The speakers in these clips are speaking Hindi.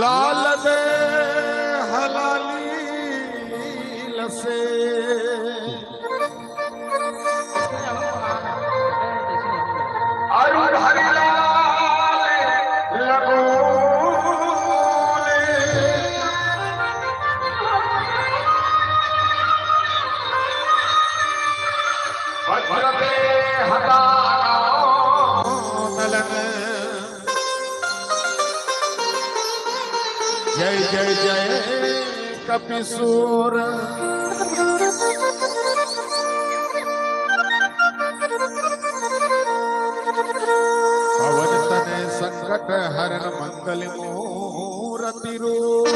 लाल दे हलाली लसे अरुण हरिलाल लगो वज्रते हतानो नलन जय जय जय कपिसूर पवन तने संकट हरण मंगल मूर्ति रूप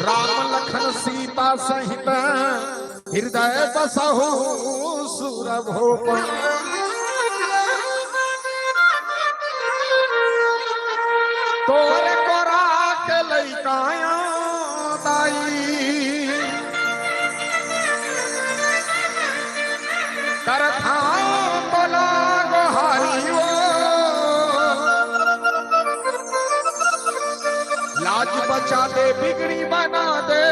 राम लखन सीता सहित हृदय बसहु सुरभूप तोरे कोरा के लइकाया दाई करथा बोला गोहारियो लाज बचा दे बिगड़ी बना दे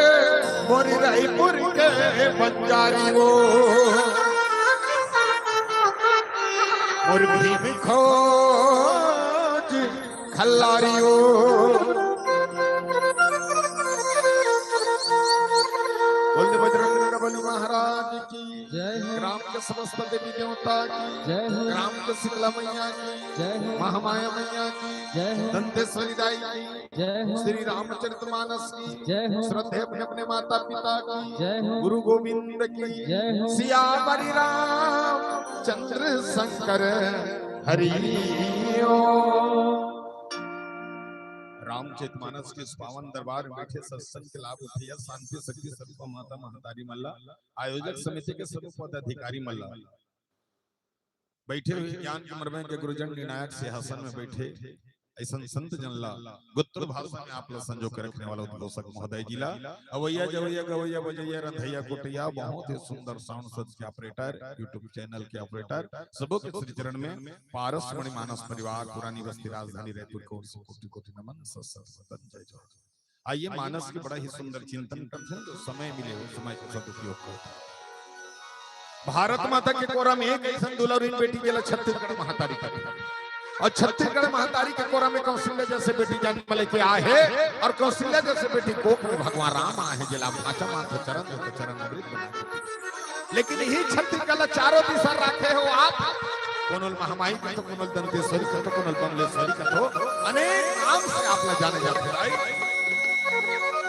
मोरी रायपुर के बंजारी वो और भीम खोज खल्लारियो बोल बजरंग बली महाराज की जय। ग्राम के समस्त देवी देवता की जय। ग्राम के शीतला मैया की जय। महामाया मैया की जय। दंतेश्वरी दाई की जय। श्री रामचरितमानस की जय। श्रद्धेय अपने अपने माता पिता की जय। गुरु गोविंद की जय। सियावरी राम चंद्र शंकर हरि रामचरितमानस के पावन दरबार में बैठे सत्संग के लाभ उठिया शांति शक्ति स्वरूप माता महतारी मल्ला आयोजक समिति के सर्व पदाधिकारी मल्ला बैठे हुए ज्ञान अमरमय के गुरुजन निर्णायक सिंहासन में बैठे ऐसा संत जनला गुप्त भाषा में आप लोग संजो के रखने वाला उद्घोषक महोदय जिला अवैया जवैया गवैया बजैया रंधैया कुटिया बहुत ही सुंदर साउंड सच के ऑपरेटर यूट्यूब चैनल के ऑपरेटर सबों के श्री चरण में पारस मणि मानस परिवार पुरानी बस्ती राजधानी रायपुर को कोटि कोटि नमन जय जय। आइए मानस की बड़ा ही सुंदर चिंतन करते हैं जो समय मिले उस समय का सदुपयोग करते हैं। भारत माता के कोरा में एक ऐसा दुलारी बेटी गेला छत्तीसगढ़ महातारी का और छत्तीसगढ़ महातारी के कोरा में कौशल्या जैसे बेटी जानी मले के आहे और कौशल्या जैसे बेटी कोख में भगवान राम आहे जिला भाचा माथ चरण अमृत लेकिन ही छत्तीसगढ़ चारों दिशा रखे हो आप कोनल महामाई का तो कोनल दंतेश्वरी का तो कोनल कमलेश्वरी का तो अनेक नाम से आप लोग जाने जाते हैं।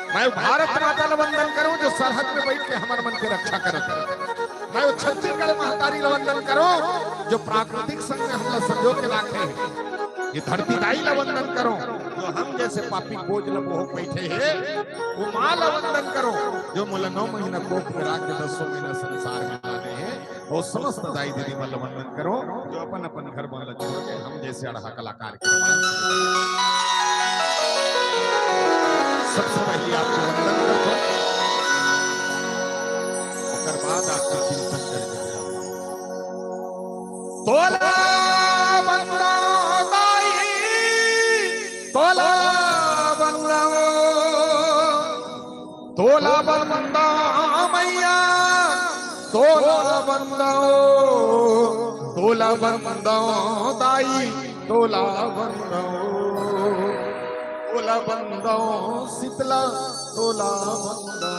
मैं भारत माता का वंदन करूं जो सरहद में बैठ के हमारे मन की रक्षा करते हैं। मैं छत्तीसगढ़ महातारी का वंदन करूं जो प्राकृतिक संग में हम लोग संजो के रखे हैं। ये धरती दाई का वंदन करो जो हम जैसे पापी बोझ लबो बैठे हैं। वो माँ का वंदन करो जो मुला 9 महीना कोख में राख के 10 महीना संसार में लाने हैं। और समस्त दाई दीदी मल्ल वंदन करो जो अपन अपन घर बंगला छोड़ के हम जैसे अड़हा कलाकार के सबसे पहले आपको वंदन करते हैं और बाद आपका चिंतन करेंगे। तोला बंदा दाई तोला बंदा मैया तोला बंदा दाई तोला बंदा शीतला तोला बंदा।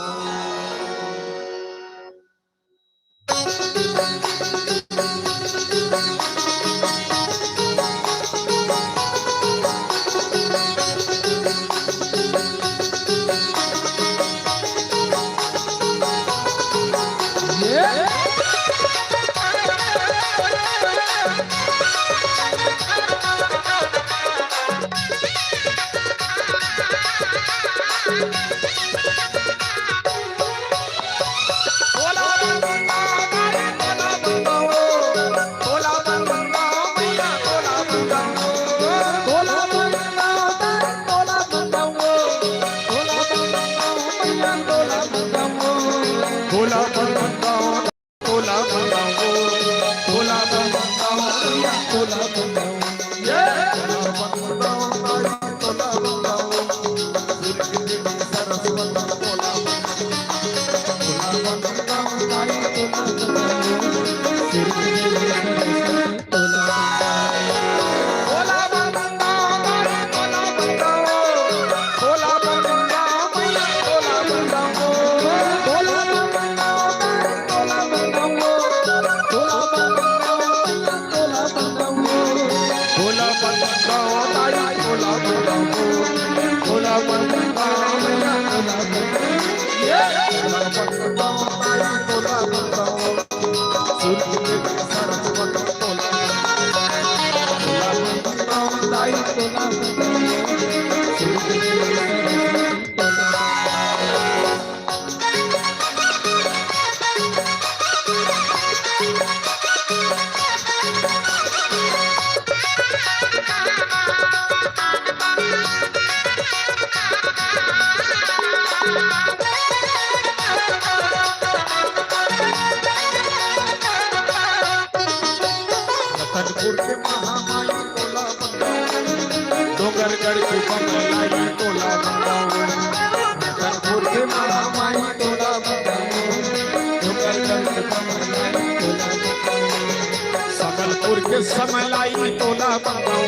के समय लाई तोला बनाओ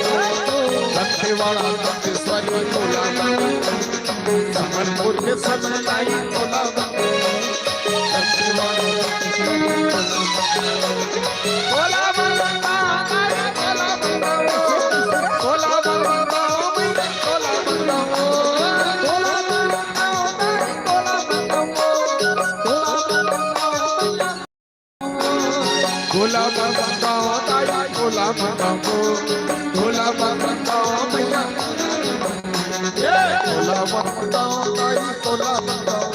दंतेवाड़ा दंतेश्वरी तोला संबलपुर के समय लाई तोला बनाओ दंतेवाड़ा तोला भोला बताओ ताया भोला बताओ भोला बताओ भैया भोला बताओ ताई भोला बताओ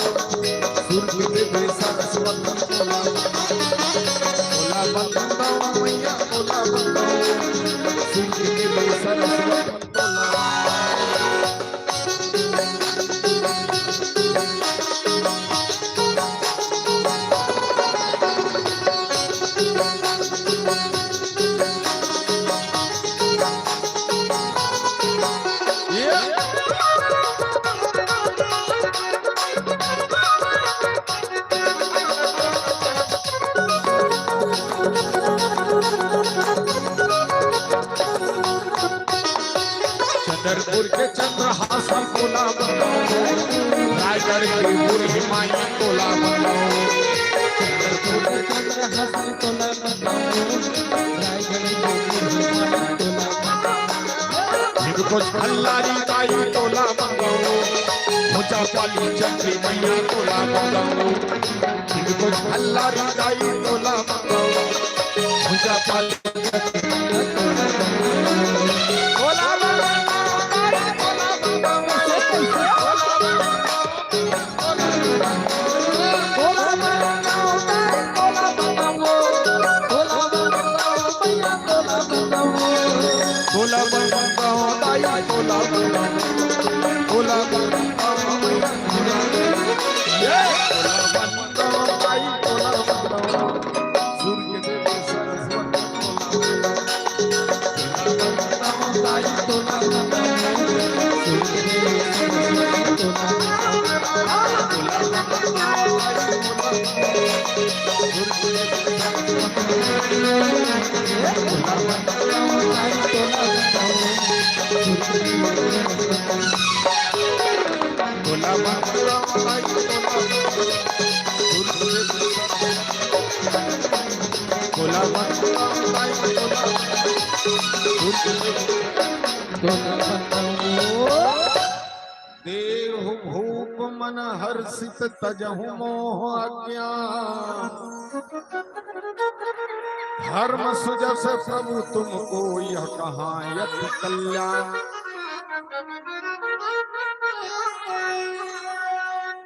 सूर्य देवी सरस्वती भोला भोला बताओ भैया भोला बताओ सूर्य देवी सरस्वती भोला चंद्रपुर के चंद्रहासी तोला बनाओ रायगढ़ की बूढ़ी माई तोला बनाओ चंद्रपुर के चंद्रहासी तोला बनाओ रायगढ़ की बूढ़ी माई तोला इनको खल्लारी ताई तोला बनाओ मुझा पाली चंद्री मैया तोला बनाओ इनको खल्लारी ताई तोला बनाओ मुझा पाली भोला बताओ ताया भोला भोला बताओ ये भोला बताओ ताई भोला बताओ सूर्य देवी सरस्वती भोला बताओ ताई भोला बताओ सूर्य देवी सरस्वती भोला देहु भूप मन हर्षित तजहु मोह अज्ञान धर्म सुजस प्रभु तुमको यह कहाँ यति कल्याण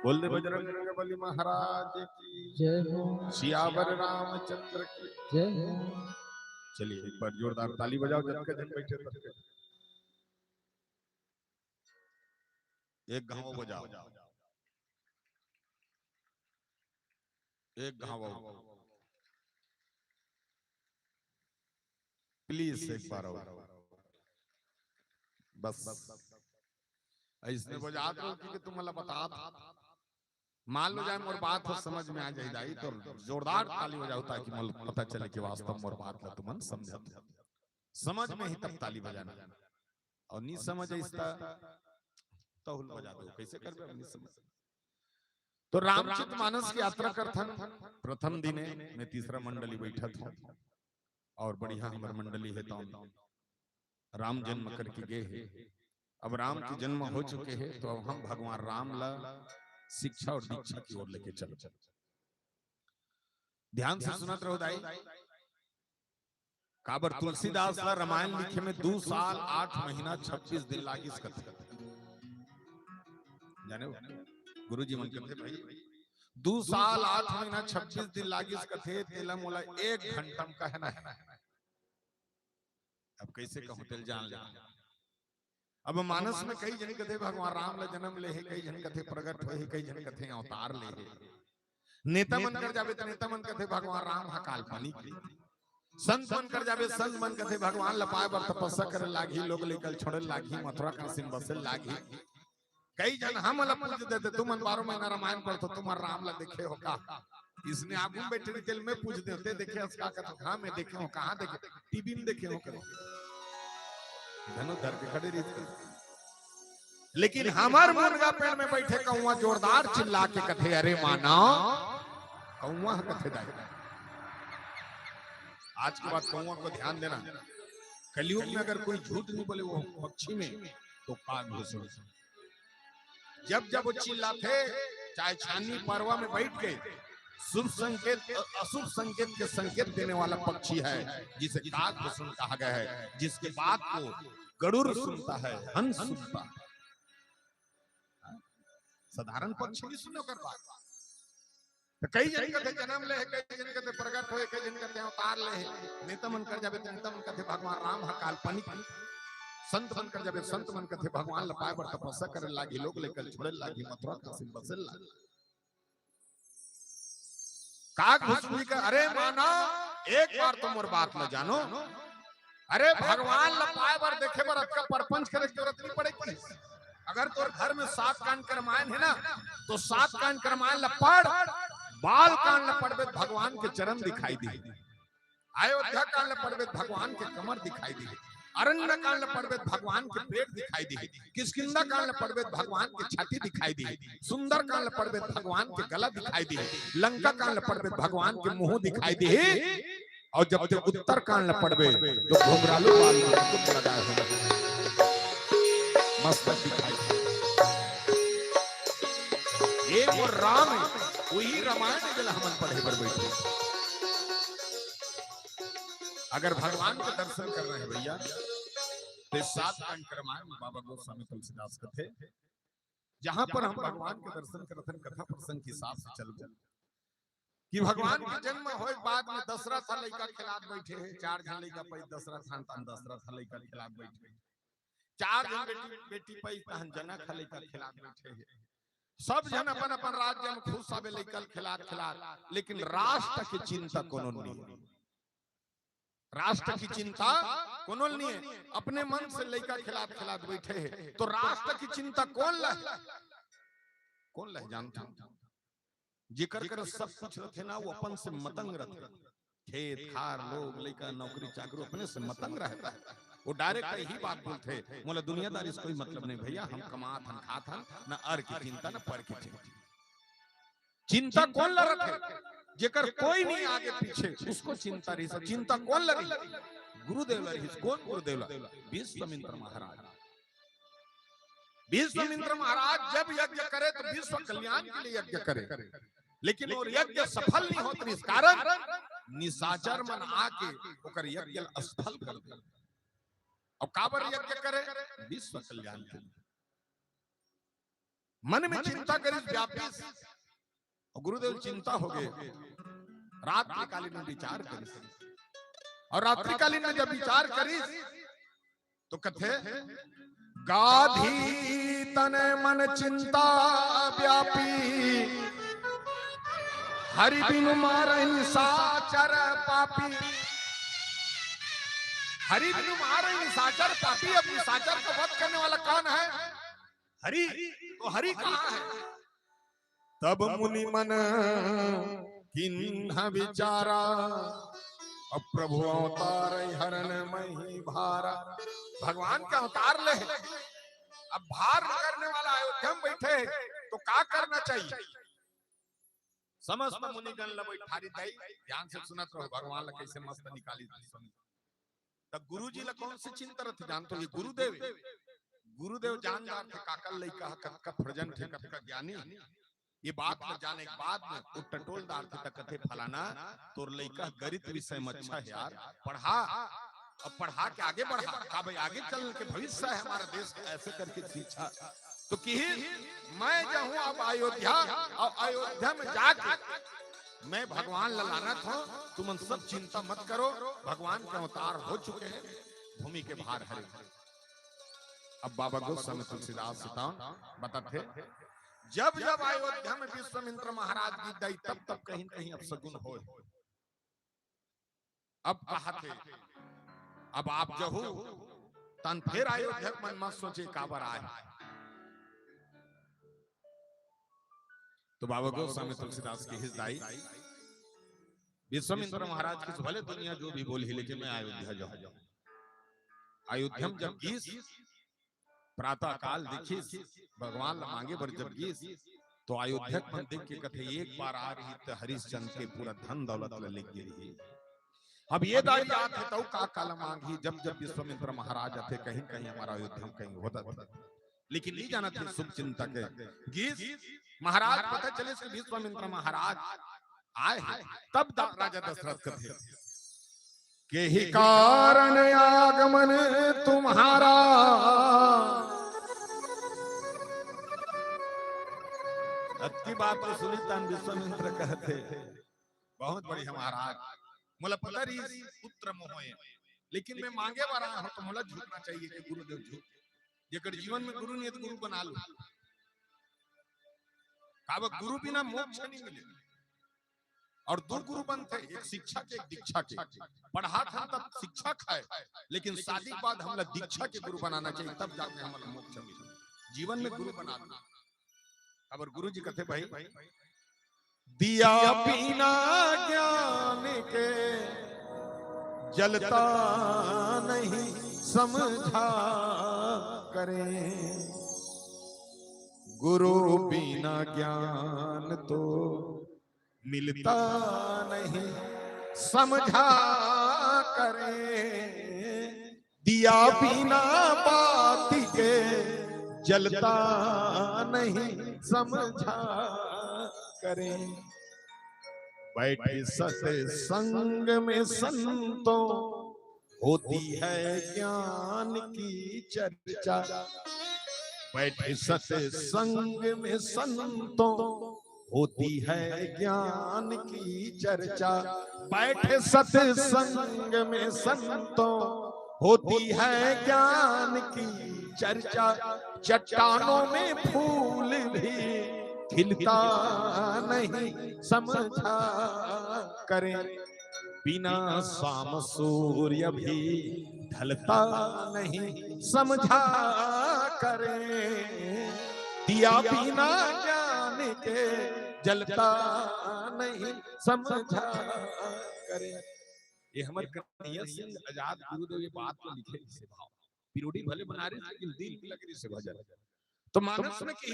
बोल दे बजरंगबली महाराज की जय हो सियावर रामचंद्र की जय हो। चलिए एक बार जोरदार ताली बजाओ जन के जन बैठे तब एक घाव बजाओ एक घाव प्लीज एक बार बस ऐसने बजा दो कि तुम मला बता मान लो जाए मोर बात हो समझ में आ जाए तो जोरदार ताली बजाओ ताकि मतलब पता चले कि वास्तव मोर बात ला तुमन समझत समझ में ही तब ताली बजाना और नहीं समझ इसका तो हुल बजा दो कैसे करबे नहीं समझ। तो रामचरित मानस की यात्रा करथन प्रथम दिने में तीसरा मंडली बैठा था और बढ़िया हमर मंडली है तो राम जन्म करके गए है। अब राम की जन्म हो चुके हैं तो अब हम भगवान राम ला शिक्षा और दीक्षा की ओर लेके चलो। ध्यान से सुनत रहो दाई काबर तुलसीदास ला रामायण लिखे में 2 साल 8 महीना 26 दिन लागी इस कथे जाने गुरुजी मन कहते भाई 2 साल 8 महीना 26 दिन लागी इस कथे तेला मोला 1 घंटा में कहना है। अब कैसे कहूं तेल जान ले। अब मानस में कई जन कथे भगवान राम ला जन्म ले है, कई जन कथे प्रकट होए है, कई जन कथे अवतार ले है। नेता मन कर जावे तो नेता मन कथे भगवान राम हा काल्पनिक, संत मन कर जावे संत मन कथे भगवान लपाए बर तपस्या करे लागी, लोग लेकर छोड़े लागी, मथुरा काशी बसे लागी। कई जन हम ला पूछ देते तुम 12 महीना रामायण पढ़तो तुम्हार राम ला देखे हो का इसने आगू में बैठे तेल में पूछ देते देखे उसका कहते हाँ मैं देखे हूँ कहाँ देखे टीवी में देखे हूँ धनो धर के खड़े रही लेकिन हमार मुनगा पेड़ में बैठे कौआ जोरदार चिल्ला के कथे अरे माना कौआ कथे दाई आज के बाद कौआ को ध्यान देना कलयुग में अगर कोई झूठ नहीं बोले वो पक्षी में तो काग घुसे जब जब वो चिल्लाते चाहे छाननी परवा में बैठ के शुभ संकेत अशुभ संकेत के संकेत देने वाला पक्षी है जिसे काग घुसन कहा गया है जिसके बात को गरुड़ सुनता है हंस सुनता है साधारण पक्षी नहीं सुनो कर बात तो कई जन कहते जन्म ले कई जन कहते प्रकट होए कई जन कहते अवतार ले नेता मन कर जाबे नेता मन कहते भगवान राम ह काल्पनिक संत मन कर जाबे संत मन कहते भगवान लपाए बर तपस्या करे लागी लोग लेकर छोड़े लागी मथुरा काशी बसे लागी काग भुसुंडी का अरे माना एक बार तो मोर बात न जानो अरे भगवान लपाए बर देखे बर अक्का परपंच करे जरूरत नहीं पड़ेगी अगर तोर घर में 7 कांड के रामायण है ना तो 7 कांड के रामायण ला पढ़ बाल कांड ला पढ़बे भगवान के चरण दिखाई दी अयोध्या कांड ला पढ़बे भगवान के कमर दिखाई दी अरण्य कांड ला पढ़बे भगवान के पेट दिखाई दी किष्किंधा कांड ला पढ़बे भगवान के छाती दिखाई दी सुंदर कांड ला पढ़बे भगवान के गला दिखाई दी लंका कांड ला पढ़बे भगवान के मुंह दिखाई दी और जब तक उत्तर कांड ला पढ़बे तो घुंघरालू बाल मुकुट लगाए हुए मस्तक दिखाई ये वो राम वही रामायण जल हमन पढ़े पर बैठे अगर भगवान के दर्शन कर रहे हैं भैया तो 7 कांड के रामायण में बाबा गोस्वामी तुलसीदास कथे जहां पर हम भगवान के दर्शन करथन कथा प्रसंग के हिसाब से चलबे कि भगवान के जन्म होए बाद में दशरथ था लइका खिलात बैठे हैं 4 जन लइका पे दशरथ खानदान दशरथ था लइका खिलात बैठे 4 जन बेटी पे तहन जनक था लइका खिलात बैठे हैं सब जन अपन अपन राज्य में खुश साबे लेकर खिलात लेकिन राष्ट्र की चिंता कोनो नहीं राष्ट्र की चिंता कोनो नहीं है अपने मन से लेकर खिलात बैठे हैं तो राष्ट्र की चिंता कौन लह जानता जिक्र कर सब कुछ रखे ना वो अपन से मतंग रखे खेत खार लोग लेकर नौकरी चाकरी अपने से मतंग रहता है वो डायरेक्ट यही बात बोलते मोला दुनियादारी से कोई मतलब नहीं भैया हम कमात हन खात हन ना अर की चिंता ना पर की चिंता कौन ला रखे जेकर कोई नहीं आगे पीछे उसको चिंता रही सब चिंता कौन लगी गुरुदेव लगी कौन गुरुदेव ला विश्वामित्र महाराज विश्वामित्र महाराज जब यज्ञ करे तो विश्व कल्याण के लिए यज्ञ करे लेकिन वो यज्ञ सफल नहीं होता इस कारण निशाचर मन आके ओकर यज्ञ असफल कर दे और काबर यज्ञ करे विश्व कल्याण के लिए मन में चिंता करी व्यापी और गुरुदेव चिंता हो गए रात्रि कालीन में विचार करी और रात्रि कालीन में जब विचार करी तो कथे गाधी तन मन चिंता व्यापी हरि बिनु मारहि निशाचर पापी हरि बिनु मारहि निशाचर पापी अब निशाचर को वध करने वाला कौन है हरि तो हरि कहाँ है तब मुनि मन किन्ह विचारा अब प्रभु अवतार हरण मही भारा भगवान का अवतार ले अब भार करने वाला अयोध्या में बैठे तो क्या करना चाहिए समस्त मुनिगण ला बैठारी दई ध्यान से सुनत रहो भगवान ला कैसे मस्त निकाली तब गुरुजी ला कौन से चिंता रहते जानते ये गुरुदेव जानदार थे काकल लइका कक्का फरजन थे कक्का ज्ञानी ये बात न जाने के बाद में वो टटोलदार थे कथे फलाना तोर लइका गणित विषय में अच्छा है यार पढ़ा अब पढ़ा के आगे बढ़ा का भाई आगे चल के भविष्य है हमारा देश ऐसे करके शिक्षा तो कि मैं जाऊं अब अयोध्या और अयोध्या में जाके मैं भगवान ललानत हूं तुम सब चिंता मत करो भगवान के अवतार हो चुके हैं भूमि के भार हरे अब बाबा गोस्वामी तुलसीदास बताते जब जब अयोध्या में विश्वामित्र महाराज की दई तब तब कहीं कहीं अपशगुन हो अब कहा थे अब आप जहू तन फिर अयोध्या मन मत सोचे काबर आए तो बाबा गोस्वामी तुलसीदास की हिजदाई विश्वामित्र महाराज की भले दुनिया जो भी बोली, लेकिन मैं अयोध्या जाऊं। अयोध्या में जब गीस प्रातः काल देखी भगवान मांगे पर जब गीस तो अयोध्या मंदिर के कथे एक बार आ रही तो हरिश्चंद्र के पूरा धन दौलत ले गिरी। अब ये दाई याद है तो का काल मांगी जब जब विश्वामित्र महाराज थे कहीं कहीं हमारा अयोध्या में कहीं होता था, लेकिन नहीं जाना थे शुभ चिंतक गीस महाराज पता चले से विश्वामित्र महाराज आए हैं। तब राजा दशरथ कथे के ही कारण आगमन तुम्हारा, की बात तो सुनी तन विश्वामित्र कहते बहुत बड़ी हमारा मोला पता रही पुत्र मोहे, लेकिन मैं मांगे वाला हूं तो मोला झुकना चाहिए कि गुरुदेव झुक, जेकर जीवन में गुरु नहीं है तो गुरु बना लो। काब गुरु बिना मोक्ष नहीं मिले और दो गुरु बनते, एक शिक्षा के एक दीक्षा के। पढ़ा था तब शिक्षा खाए, लेकिन शादी के बाद हमला दीक्षा के गुरु बनाना चाहिए, तब जाके हमारा मोक्ष मिले। जीवन में गुरु बना लो। अब गुरु जी कहते भाई दिया बिना ज्ञान के जलता नहीं समझा करें, गुरु बिना ज्ञान तो मिलता नहीं समझा करें, दिया बिना बाती के जलता नहीं समझा करें, बैठे सत्संग में संतों होती है ज्ञान की चर्चा, बैठे सत्संग में संतों होती है ज्ञान की चर्चा, बैठे सत्संग में संतों होती है ज्ञान की चर्चा, चट्टानों में फूल भी खिलता नहीं समझा करें, बिना शाम सूर्य भी ढलता नहीं समझा करें, दिया बिना ज्ञान के जलता नहीं समझा करें। ये हमारे कन्हैया सिंह आजाद गुरुदेव ये बात को लिखे इसे भाव पिरोडी भले बना रहे लेकिन दिल की लग रही से भजन। तो मानस में कि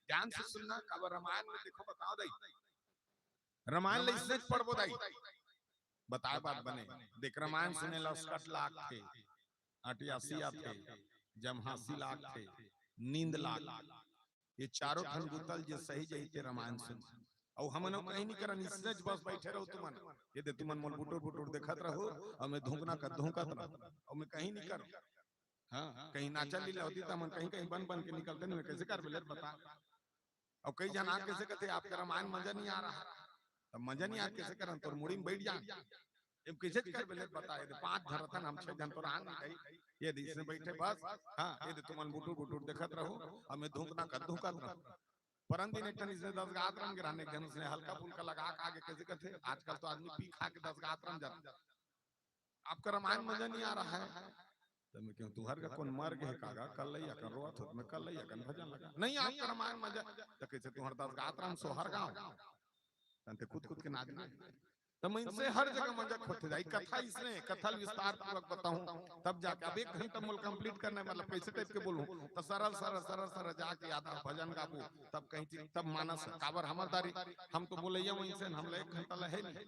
ध्यान से सुनना, कब रामायण में देखो बताओ दाई, रामायण ले इसने पढ़बो दाई बताए बात बने। देख रामायण सुने ला 60 लाख थे, 88 थे, जमहासी लाख थे, नींद लाख, ये चारों खन गुतल जे सही जईते रामायण सुन। और हमनो कहीं नहीं करन, इसने बस बैठे रहो तुमन, ये दे तुमन मोल बुटुर बुटुर देखत रहो और मैं धुंकना का धुंकत रहो और मैं कहीं नहीं करूं। हाँ कहीं नाचल लीला होती तो मन कहीं कहीं बन बन के निकलते नहीं, कैसे कर बेले बता। और कई जना कैसे कहते आपका रामायण मजा नहीं आ रहा, तब मजा नहीं आ कैसे करन, तोर मुड़ी में बैठ जा अब कैसे कर बेले बता। ये 5 धरतन हम 6 जन तो रान नहीं गई, ये इसने बैठे बस। हां ये दे तुमन बुटुर बुटुर देखत रहो और मैं धुंकना का धुंकत रहो। परंतु ने टन इसने 10 गात रंग रहने के उसने हल्का फुल्का लगा के आगे कैसे कहते। आजकल तो आदमी पी खा के 10 गात रंग जाता। आपका रामायण मजा नहीं आ रहा है तो मैं क्यों तुहर का कौन मर गए कागा कल लैया कर रोत हो मैं कल लैया कन भजन लगा नहीं आपका रामायण मजा तो कैसे तुहर 10 गात रंग सोहर गांव तंते खुद खुद के नाचना। तो मैं इनसे हर जगह मजा खोते जाई। कथा इसने कथल विस्तार पूर्वक बताऊं तब जाके। अब 1 घंटा मूल कंप्लीट करना है, मतलब कैसे टाइप के बोलूं तो सरल सरल सरल सरल जाके आधा भजन गाबू तब कहीं चीज तब मानस काबर हमरदारी हम तो बोलैया वहीं से हम 1 घंटा लहे नहीं।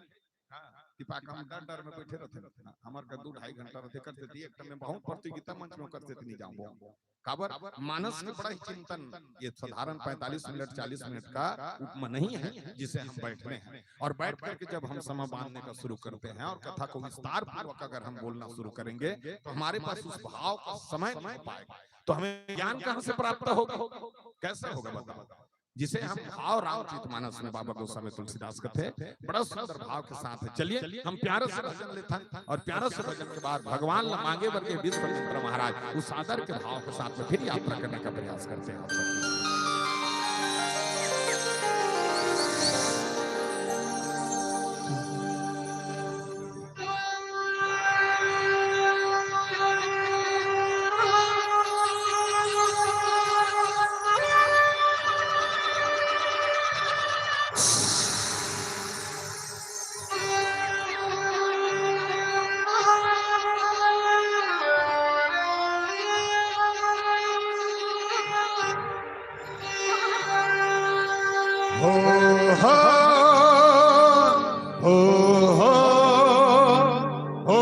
हां दीपा का हम डर में बैठे रहते हमर का 2-2.5 घंटा रहते करते थी। एक में बहुत प्रतियोगिता मंच में करते थे नहीं जाऊं काबर मानस के बड़ा ही चिंतन। ये साधारण 45 मिनट 40 मिनट का उपमा नहीं है जिसे हम बैठने हैं और बैठ करके जब हम समय बांधने का शुरू करते हैं और कथा को विस्तार पूर्वक अगर हम बोलना शुरू करेंगे तो हमारे पास उस भाव का समय नहीं पाएगा। तो हमें ज्ञान कहां से प्राप्त होगा, कैसे होगा बताओ। जिसे हम भाव रामचरितमानस में बाबा गोस्वामी तुलसीदास कथे बड़ा सुंदर भाव के साथ है। चलिए हम प्यारे से भजन लेते हैं और प्यारे से भजन के बाद भगवान मांगे वर्ग विश्वामित्र महाराज उस आदर के भाव के साथ में फिर यात्रा करने का प्रयास करते हैं। हो हो हो हो हो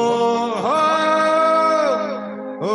हो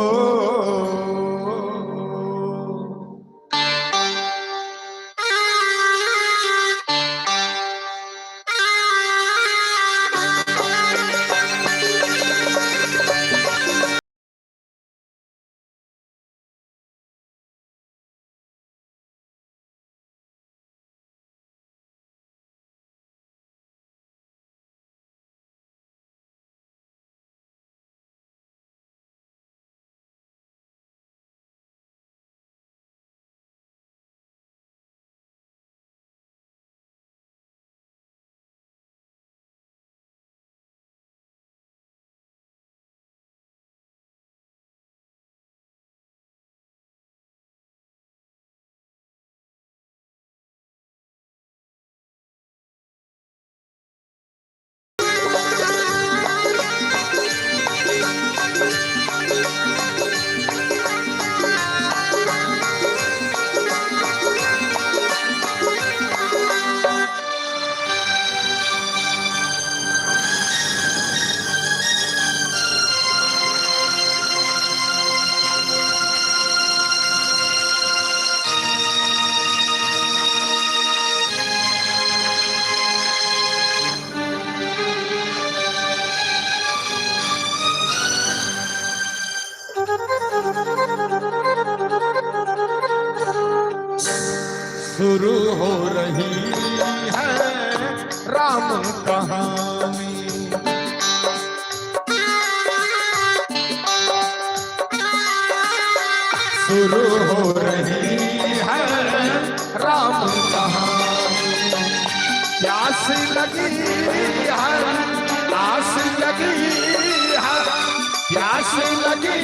शुरू हो रही है राम कहानी, शुरू हो रही है राम कहानी। प्यास लगी है, आस लगी है, प्यास लगी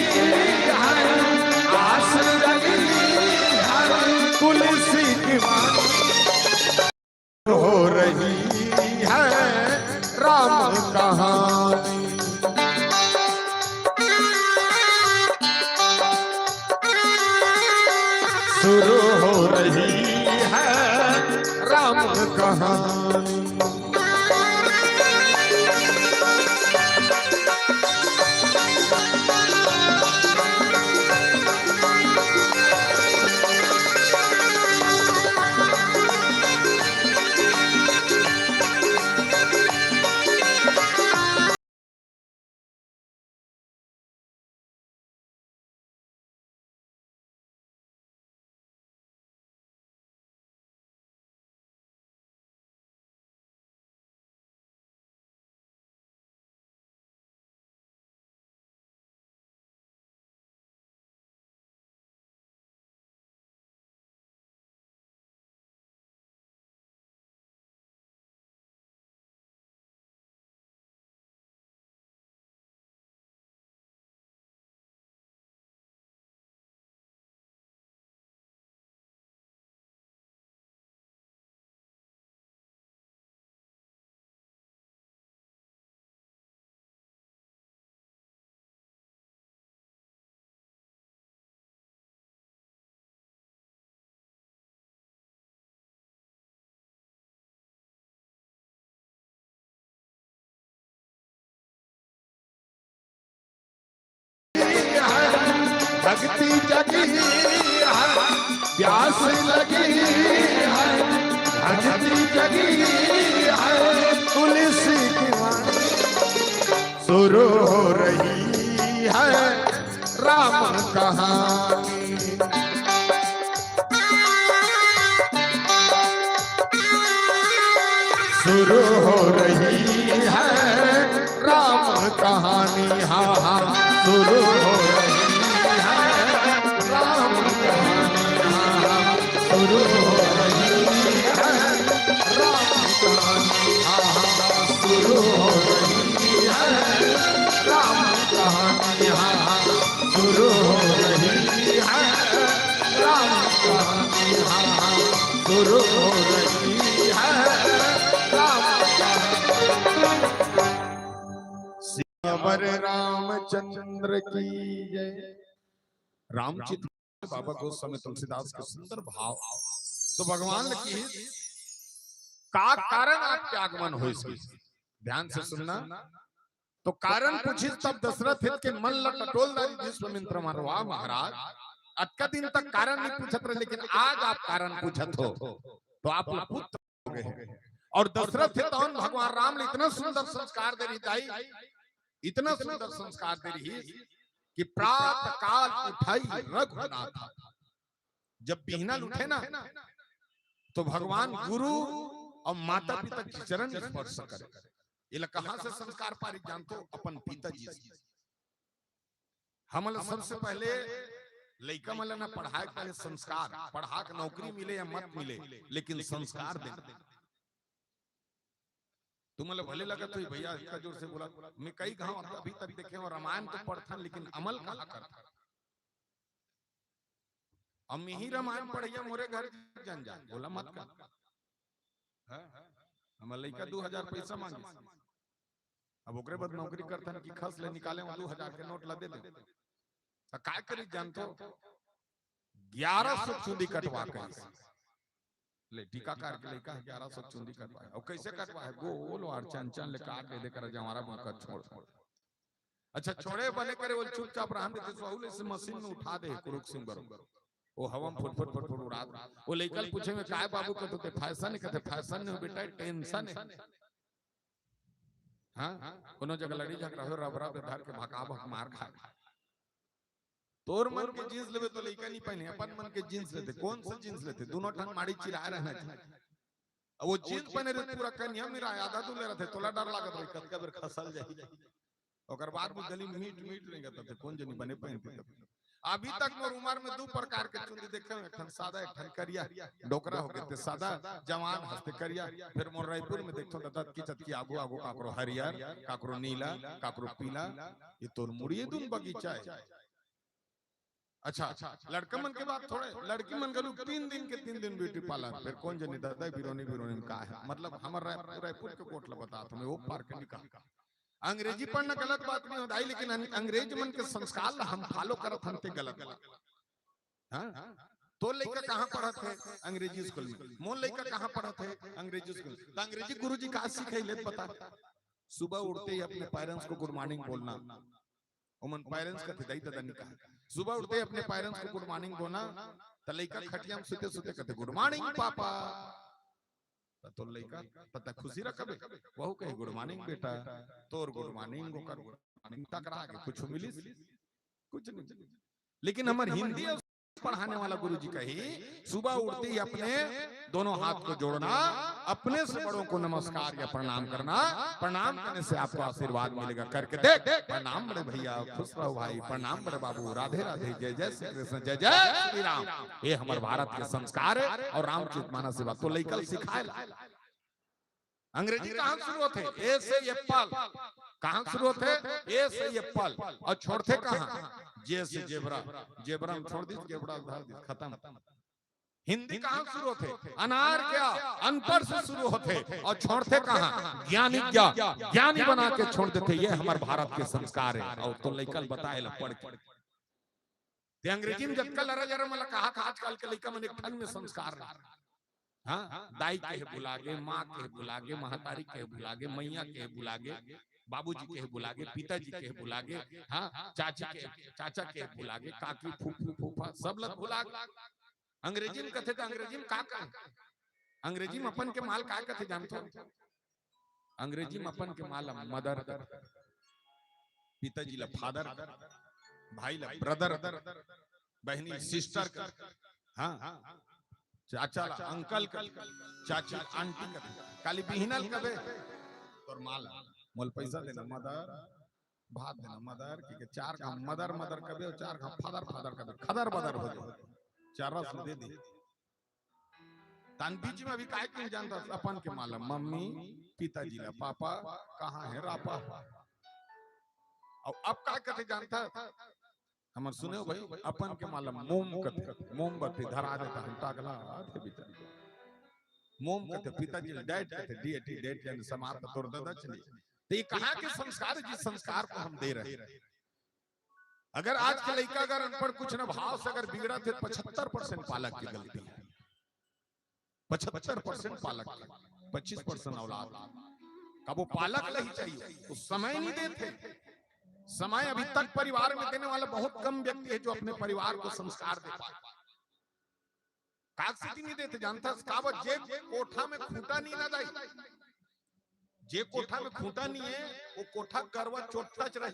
है, आस लगी है, तुलसी की हो रही है राम कहानी। शुरू हो रही है राम कहानी। भक्ति जगी है, प्यास लगी है, भक्ति जगी है, तुलसी की वाणी। शुरू हो रही है राम कहानी। शुरू हो रही है राम कहानी। हाँ हाँ, शुरू हो रही शुरू हो रही है राम कहानी। शुरू हो रही है राम कहानी। शुरू हो रही है राम कहानी। शुरू हो रही है राम कहानी। सियावर रामचंद्र की जय। रामचित्र बाबा गोस्वामी तुलसीदास के सुंदर भाव। तो भगवान की का कारण आपके आगमन हो इसकी, ध्यान से सुनना। तो कारण पूछी तब दशरथ हित के मन ल टटोलदारी विश्वामित्र मरवा महाराज, अतका दिन तक कारण नहीं पूछत रहे, लेकिन आज आप कारण पूछत हो तो आप पुत्र हो गए। और दशरथ हित भगवान राम ने इतना सुंदर संस्कार दे रही दाई, इतना सुंदर संस्कार दे रही कि प्रातः काल उठाई रघुनाथ, जब बिहनल उठे ना तो भगवान गुरु और माता पिता के चरण स्पर्श करे। ये कहां से संस्कार पारी जानते हो? अपन पिताजी से। हमला सबसे पहले लइका मला ना पढ़ाए पहले संस्कार, पढ़ा के नौकरी मिले या मत मिले, लेकिन संस्कार दे। तुम्हें भले लगा तो भैया इसका जोर से बोला, मैं कई गांव अभी तक देखे और रामायण तो पढ़ता लेकिन अमल कहाँ करता। अब मैं ही रामायण पढ़िया मोरे घर जन जा बोला मत कर, हमारे लड़का 2000 पैसा मांगे, अब ओकरे बाद नौकरी करता है कि खस ले निकाले 2000 के नोट ला दे दे, तो काय करी जानते हो? 1100 चूंदी कटवा के ले टीकाकार के लड़का 1100 चूंदी कटवाए। और कैसे कटवाए? गोल और चंचन ले काट दे कर जवारा बनकर छोड़। अच्छा छोड़े बने करे वो चुपचाप रहन दे, सोहुले से मशीन में उठा दे कुरुक सिंह बरो वो हवा में फुट फुट फुट फुट उड़ा दे। वो लेकर पूछे में काय बाबू का तो फैशन नहीं कहते, फैशन नहीं बेटा टेंशन है। हाँ कोनो जगह लड़ी झगड़ा हो रबरा पे धर के भका भक मार खा। तोर मन के जींस लेवे तो लइका नहीं पहने, अपन मन के जींस लेते। कौन सा जींस लेते? दोनों ठन माड़ी चिराए रहना चाहिए। अब वो जींस पहने रे पूरा कन्या मेरा आधा तो ले रहते, तोला डर लागत रही कतका बेर खसल जाई। ओकर बाद भी गली मीट नहीं करते, कौन जनी बने पहनते। अभी तक मोर उम्र में 2 प्रकार के चुंदी देखे, एक ठन सादा एक ठन करिया, डोकरा हो गए सादा जवान हंसते करिया। फिर मोर रायपुर में देखो दत्त की चटकी आगो आगो काकरो हरियर काकरो नीला काकरो पीला, ये तोर मुड़िए दून बगीचा है। अच्छा लड़का मन के बात थोड़े, लड़की मन गलू 3 दिन के 3 दिन ब्यूटी पार्लर, फिर कौन जनी दादा बिरोनी में का है मतलब हमारे रायपुर के कोटला बता तुम्हें वो पार के निकाल। अंग्रेजी पढ़ना गलत बात नहीं होता, लेकिन अंग्रेज मन के संस्कार हम फॉलो करत हम ते गलत। हाँ तो लड़का कहाँ पढ़त है? अंग्रेजी स्कूल में। मोन लड़का कहाँ पढ़त है? अंग्रेजी स्कूल। तो अंग्रेजी गुरुजी का सिखाइले बता। सुबह उठते ही अपने पेरेंट्स को गुड मॉर्निंग बोलना, उमन पेरेंट्स का दाई दादा निकाल। सुबह उठते अपने पेरेंट्स को गुड मॉर्निंग बोलना, तो लड़का खटिया में सुते सुते कहते गुड मॉर्निंग पापा। तो लड़का पता खुशी रखबे, वहू कहे गुड मॉर्निंग बेटा, तोर गुड मॉर्निंग को कर गुड मॉर्निंग टकरा के कुछ मिली कुछ नहीं। लेकिन हमारे हिंदी पढ़ाने वाला गुरुजी कही सुबह उठते ही अपने दोनों हाथ को जोड़ना, अपने से बड़ों को नमस्कार या प्रणाम करना, प्रणाम करने से आपको आशीर्वाद मिलेगा। करके देख, प्रणाम बड़े भैया, खुश रहो भाई, प्रणाम बड़े बाबू, राधे राधे, जय जय श्री कृष्ण, जय जय श्री राम। ये हमारे भारत के संस्कार है और रामचरित मानस सेवा तो लेकर सिखाए। अंग्रेजी कहाँ शुरू होते? ए से एप्पल। कहाँ शुरू होते? ए से एप्पल। और छोड़ते कहाँ? जे से जेबरा, जेबरा में छोड़ दी, जेबरा धर दी, खत्म। हिंदी कहाँ शुरू होते? अनार क्या अनपढ़ से शुरू होते और छोड़ते कहाँ? ज्ञानी क्या ज्ञानी बना के छोड़ देते। ये हमारे भारत के संस्कार है। और तो लेकर बताए पढ़ के अंग्रेजी में जब कल जरा मतलब कहा था आजकल के लड़का मन एक ठन में संस्कार हाँ दाई के बुलागे, माँ के बुलागे, महतारी के बुलागे, मैया के बुलागे, बाबूजी के बुलागे, पिताजी के बुलागे, हाँ चाचा के बुलागे, काकी फूफू फूफा सब लोग बुलागे। अंग्रेजी में कथे तो अंग्रेजी में का अंग्रेजी में अपन के माल का कथे जानते हो? अंग्रेजी में अपन के माल मदर, पिताजी ला फादर, भाई ला ब्रदर, बहनी सिस्टर, हाँ चाचा अंकल, चाची आंटी, काली बिहनल कबे और माल मोल पैसा देना मदर, भात देना मदर की 4 का मदर मदर कबे और 4 का फादर फादर कबे, खदर बदर हो जाए 4 रस दे दे। तान बीच में अभी काय क्यों जानता अपन के माला मम्मी पिताजी ला पापा कहाँ है रापा। और अब काय कथे जानता हमर सुने भाई अपन के माला मोम कथे, मोमबत्ती धरा देता हम टागला आते भीतर मोम कथे, पिताजी डेट कथे डीएटी डेट यानी समाप्त तोड़ दादा चली। तो ये कहाँ के संस्कार, जिस संस्कार को हम दे रहे हैं। अगर आज के लड़का अगर अनपढ़ कुछ न भाव से अगर बिगड़ा थे 75% पालक की गलती है, 75% पालक की। 25% औलाद का वो पालक नहीं चाहिए, तो समय नहीं देते। समय अभी तक परिवार में देने वाला बहुत कम व्यक्ति है जो अपने परिवार को संस्कार दे पाए। कागसिटी नहीं देते, जानता कावत जे कोठा में खूंटा नहीं ना दाई, जे कोठा में खूंटा नहीं है वो कोठा गरवा चोटा च रहे।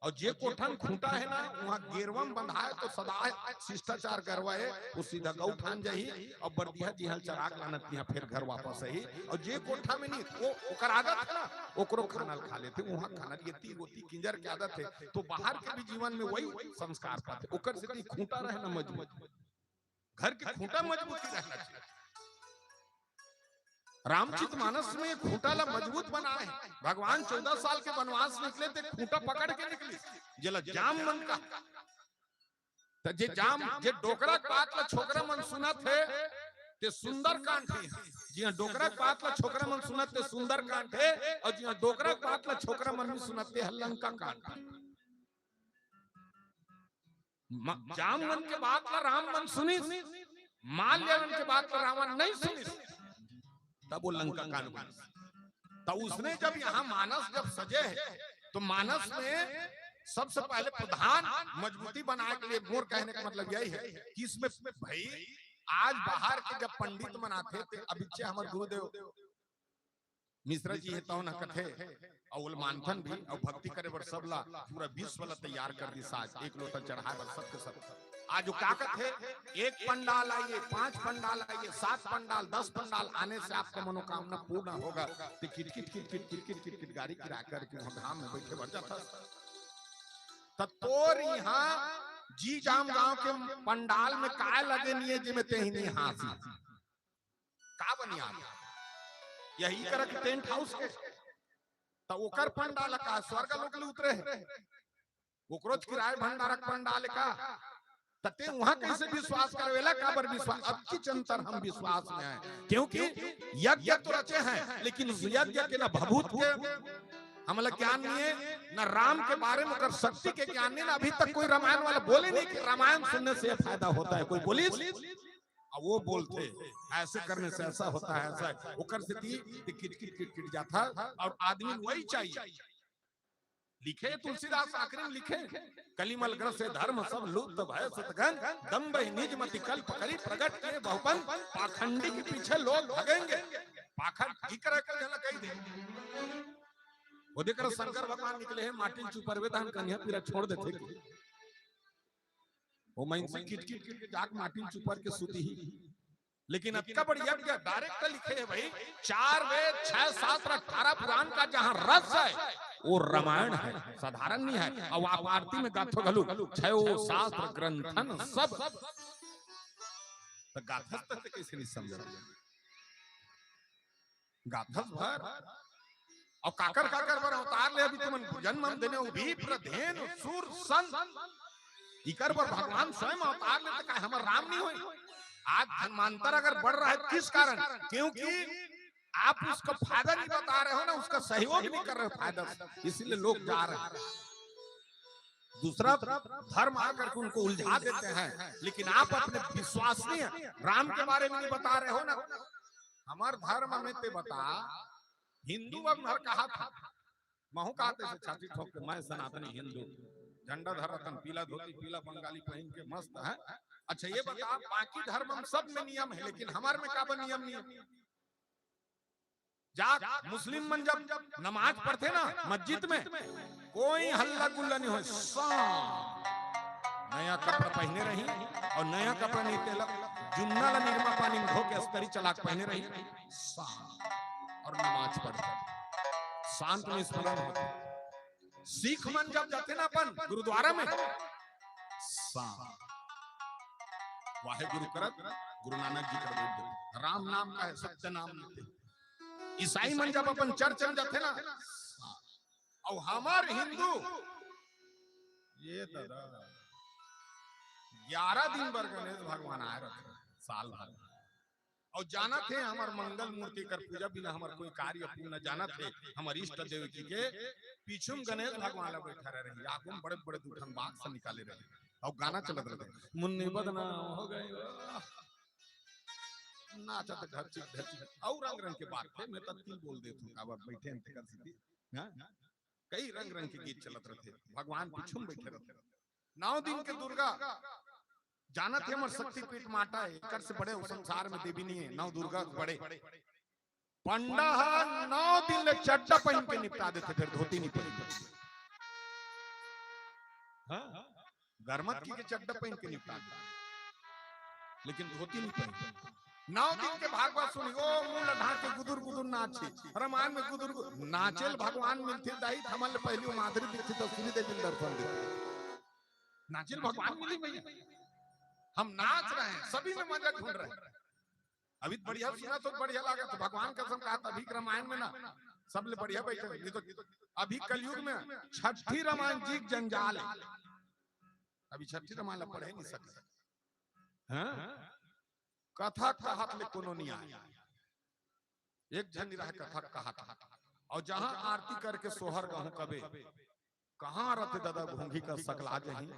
और जे कोठा में खूंटा है ना वहां गेरवा में बंधा है तो सदा शिष्टाचार गरवा है, वो सीधा गौ ठान जाही और बर्दिया जी हल चराग लानत यहाँ फिर घर वापस आई। और जे कोठा में नहीं वो ओकर आदत है ना ओकरो खाना खा लेते, वहां खाना येती गोती किंजर की आदत है, तो बाहर के भी जीवन में वही संस्कार पाते। ओकर से खूंटा रहना मजबूत, घर के खूंटा मजबूती रहना चाहिए। रामचित मानस में खूंटा ला मजबूत बना है। भगवान 14 साल के वनवास निकले थे, खूंटा पकड़ के निकले जला जाम मन का तो जे जाम जे डोकरा बात ला छोकरा मन सुना थे ते सुंदर कांड है। जी डोकरा बात ला छोकरा मन सुना थे सुंदर कांड है, और जी डोकरा बात ला छोकरा मन भी सुनाते लंका कांड। जाम मन के बात ला राम मन सुनी, माल्य मन के बात ला रावण नहीं सुनी, तब वो लंका कांड बना। तो उसने जब यहाँ मानस जब सजे है तो मानस में सबसे पहले प्रधान मजबूती बनाने के लिए मोर कहने का मतलब यही है कि इसमें भाई आज बाहर के जब पंडित मनाते थे अभिचे हमारे गुरुदेव मिश्रा जी है तो ना कथे और मानथन भी और भक्ति करे बर सबला पूरा विश्व ला तैयार कर दी। साज एक लोटा चढ़ाए बर सबके सब आज जो काकत है, एक पंडाल आइए, 5 पंडाल आइए, 7 पंडाल, 10 पंडाल आने से आपका मनोकामना पूर्ण होगा। तो kit kit kit kit kit kit kit kit गाड़ी गिरा करके वहां धाम में बैठे बढ़ जाता। तोर यहाँ जी जाम गांव के पंडाल में काय लगे नहीं है जिमे ते ही नहीं हासी का बनिया यही कर के टेंट हाउस के तो ओकर पंडाल का स्वर्ग लोक ले उतरे है, ओकरोच किराए भंडारक पंडाल का तते वहां कैसे विश्वास करवेला का बर विश्वास। अब की चंतर हम विश्वास में है क्योंकि यज्ञ तो रचे हैं लेकिन उस यज्ञ के ना भभूत के हमला ज्ञान नहीं है, ना राम के बारे में अगर शक्ति के ज्ञान नहीं, ना अभी तक कोई रामायण वाला बोले नहीं कि रामायण सुनने से फायदा होता है। कोई बोली वो बोलते ऐसे करने से ऐसा होता है, ऐसा ओकर से किट किट किट किट जाता और आदमी वही चाहिए। लिखे तुलसीदास आखिरी में लिखे कलिमल ग्रस से धर्म सब लुप्त भय सतगन दम्भ निज मति कल्प करी प्रगट किए बहुपन पाखंडी के पीछे लोग भागेंगे। पाखंड की कर कही दे वो देकर शंकर भगवान निकले हैं माटी चुपर वेदान कन्या पीरा छोड़ देते वो मैं से किट किट किट जाक माटी चुपर के सुती ही। लेकिन अब का बढ़िया डायरेक्ट लिखे है भाई 4 वेद 6 शास्त्र 18 पुराण का जहां रस है वो रामायण है, साधारण नहीं है। और आप आरती में गाथो घलू 6 शास्त्र ग्रंथन सब तो गाथस तक कैसे नहीं समझ गाथस भर और काकर काकर पर अवतार ले अभी तुमन जन्म हम देने भी प्रधेन सुर सन इकर पर भगवान स्वयं अवतार ले तो हमारा राम नहीं होई। आज धर्मांतर अगर बढ़ रहा है किस कारण, क्योंकि आप उसका फायदा नहीं बता रहे हो ना, उसका सहयोग नहीं कर रहे हो फायदा, इसीलिए लोग जा रहे हैं। दूसरा धर्म आकर के उनको उलझा देते हैं, लेकिन आप अपने विश्वसनीय राम के बारे में नहीं बता रहे हो ना। हमार धर्म में ते बता हिंदू अब कहा था महू कहते से छाती ठोक के मैं सनातनी हिंदू झंडा धरतन पीला धोती पीला बंगाली पहन के मस्त है। अच्छा ये बता बाकी धर्म हम सब में नियम है लेकिन हमारे में का नियम नहीं है। जा मुस्लिम मन जब नमाज पढ़ते ना मस्जिद में कोई हल्ला गुल्ला नहीं हो, नया कपड़ा पहने रही और नया कपड़ा नहीं तेलक जुन्ना ला निर्मा पानी में धो के अस्करी चलाक पहने रही और नमाज पढ़ते शांत में स्मरण होते। सिख मन जब जाते ना अपन गुरुद्वारा में वाहे गुरु करत गुरु नानक जी कर देते राम नाम का है सत्य नाम लेते। ईसाई मन जब अपन चर्च में जाते ना और हमारे हिंदू ये दादा 11 दिन बर गणेश भगवान आए रखे साल भर और जाना थे हमार मंगल मूर्ति कर पूजा बिना हमार कोई कार्य पूर्ण जाना थे। हमारे इष्ट देव जी के पीछे गणेश भगवान बैठा रहे आगू बड़े बड़े दूठन बाग से निकाले रहे और गाना चलत रहे मुन्नी बदनाम हो गए नाचा तो घर चीज और रंग रंग के बात थे। मैं तब की बोल देता हूँ अब बैठे हैं कर सकती कई रंग रंग के गीत चलत रहते, भगवान पिछुम बैठे रहते। 9 दिन के दुर्गा जानत है, हमर शक्तिपीठ माटा है, कर से बड़े संसार में देवी नहीं है। 9 दुर्गा बड़े पंडा 9 दिन ले चड्डा पहन के निपटा देते, फिर धोती नहीं पहनते। गर्मत की के चड्डा पहन के निपटा देते, लेकिन धोती नहीं पहनते। 9 दिन के भागवत सुनी, ओ मुंह लढ़ा के गुदुर गुदुर नाचे, रामायण में गुदुर नाचेल भगवान मिलते दाई हमल पहली माधुरी दीक्षित तो सुनी दे दर्शन देते। नाचेल भगवान मिली भैया, हम नाच रहे हैं, सभी में मजा ढूंढ रहे हैं। अभी बढ़िया सुना तो बढ़िया लगा, तो भगवान कसम कहा था अभी रामायण में ना सब ले बढ़िया बैठे। ये तो अभी कलयुग में छठी रामायण जी जंजाल है, अभी छठी रामायण पढ़े नहीं सकते। कथा कहत ले कोनो नहीं आया, एक जन रहा कथा कहत, और जहां आरती करके सोहर गहूं कबे कहां रहते दादा घोंघी का सकला जही,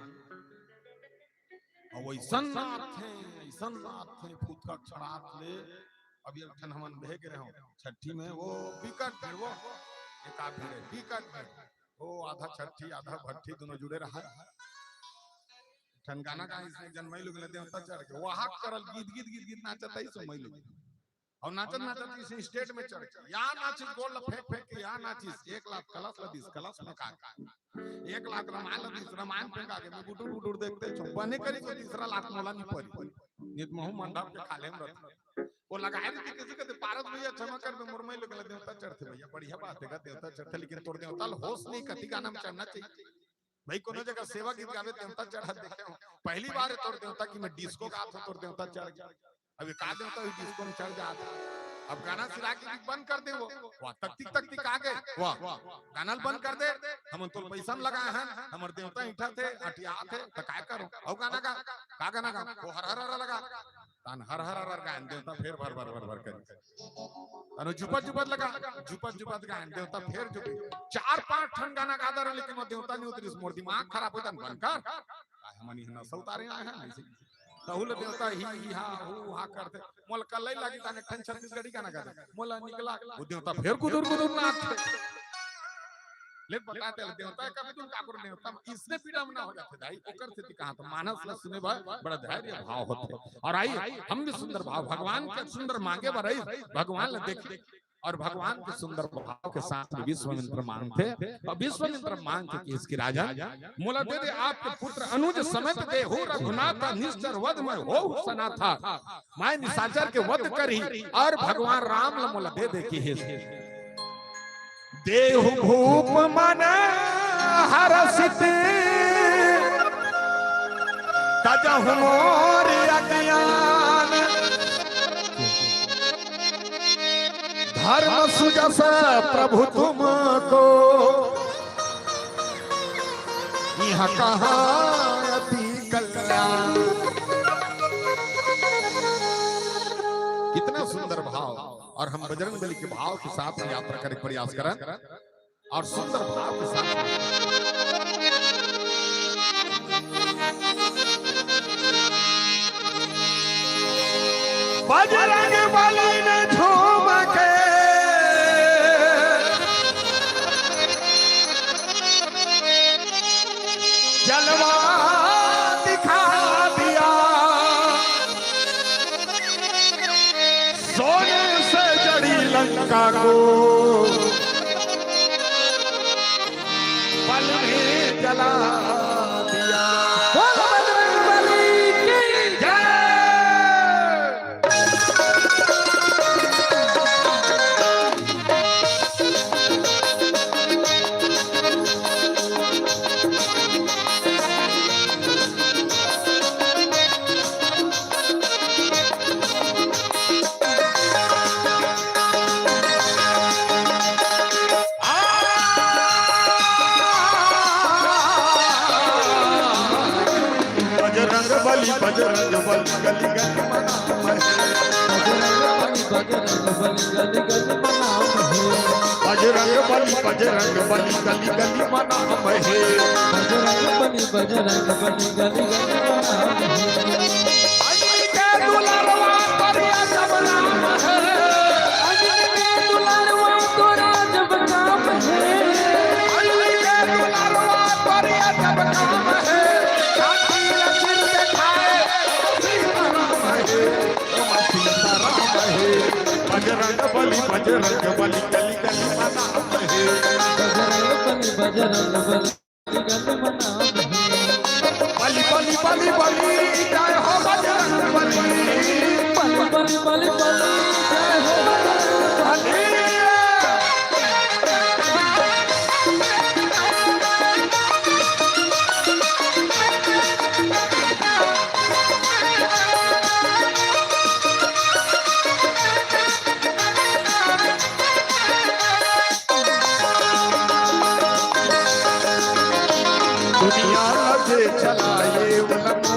और वैसन रात थे फूट का छड़ात ले। अभी अखन हमन भेज रहे हो छठी में, वो बिकट है, वो एक आप भी बिकट है, वो आधा छठी आधा भट्ठी दोनों जुड़े रहा है। ठनगाना का इसने जन्मई लोग ले देवता चढ़ के वहां करल गीत गीत गीत गीत नाचत है समय लोग, और नाचत नाचत इस स्टेट में चढ़ के या नाचिस गोल फेंक फेंक के या नाचिस 1 लाख कलश लदीस कलश में का 1 लाख रामायण लदीस रामायण फेंक आगे में गुडुर गुडुर देखते छो बने करी को 3 लाख मोला नहीं पड़ी नित महु मंडप के खाले में रहता। वो लगाए थे किसी के पारस भैया क्षमा कर दे, मुरमई लोग ले देवता चढ़ते भैया बढ़िया बात है, देवता चढ़ते लेकिन तोड़ देवता होश नहीं कति गाना में चढ़ना चाहिए भाई। कोनो जगह सेवा गीत गावे देवता चढ़ा देखे हो, पहली बार है तोड़ देवता कि मैं डिस्को का हाथ तोड़ देवता चढ़ गया। अब का देवता भी डिस्को में चढ़ जाता, अब गाना सिरा के बंद कर दे, वो वाह तकतिक तकतिक आ गए, वाह गाना बंद कर दे, हम तो पैसा लगाए हैं, हमारे देवता ईठा थे अटिया थे तो काय करो, और गाना का गाना गा वो हर हर हर लगा तान हर हर हर गान देवता फिर भर भर भर भर कर अनु जुपत जुपत लगा जुपत गान देवता फिर जुपे 4-5 ठन गाना गा दर, लेकिन वो देवता नहीं उतरी, मोर दिमाग खराब होता बंद कर हमनी न सौतारे आए हैं ऐसे तहुल देवता ही हा हु हा करते मोल कलई लगी ताने ठन छत्तीसगढ़ी गाना गा मोला निकला वो देवता फिर गुदुर गुदुर नाच ले बताते देवता का भी काकुर देवता इसने पीड़ा में ना हो जाते भाई ओकर स्थिति कहां तो मानस ल सुने भाई बड़ा धैर्य भाव होते। और आई हम भी सुंदर भाव भगवान के सुंदर मांगे बरई भगवान ले देख, और भगवान के सुंदर भाव के साथ विश्वामित्र मांगते, और विश्वामित्र मांगते कि इसकी राजा मोला दे दे आपके पुत्र अनुज समेत दे हो रघुनाथ निश्चर वध में हो सना था, मैं निशाचर के वध करी, और भगवान राम ल मोला दे दे कि देहु भूप मन हरसित तजहु मोर अज्ञान, धर्म सुजस प्रभु तुमको यह कहाँ अति कल्याण। कितना सुंदर भाव, और हम बजरंग बली के भाव के साथ यात्रा करने का प्रयास करें, और सुंदर भाव के साथ बजरंग बली ने झूम के जलवा दिखा दिया, सोने से जड़ी लंका को पल में जला दिया। बजरंग बली की जय। बजरंग बली गली गली मना बजरंग बली बजरंग बली गली गली मना महे बजरंग बली गली गली मना दुलारवा परिया सबला बजरंग बली गली गली मना है। बजरंग बली गली मना बली बली बली बली जय हो बजरंग बली। बली बली बली बली जय हो बजरंग बली। दुनिया लगे चलाए उलमो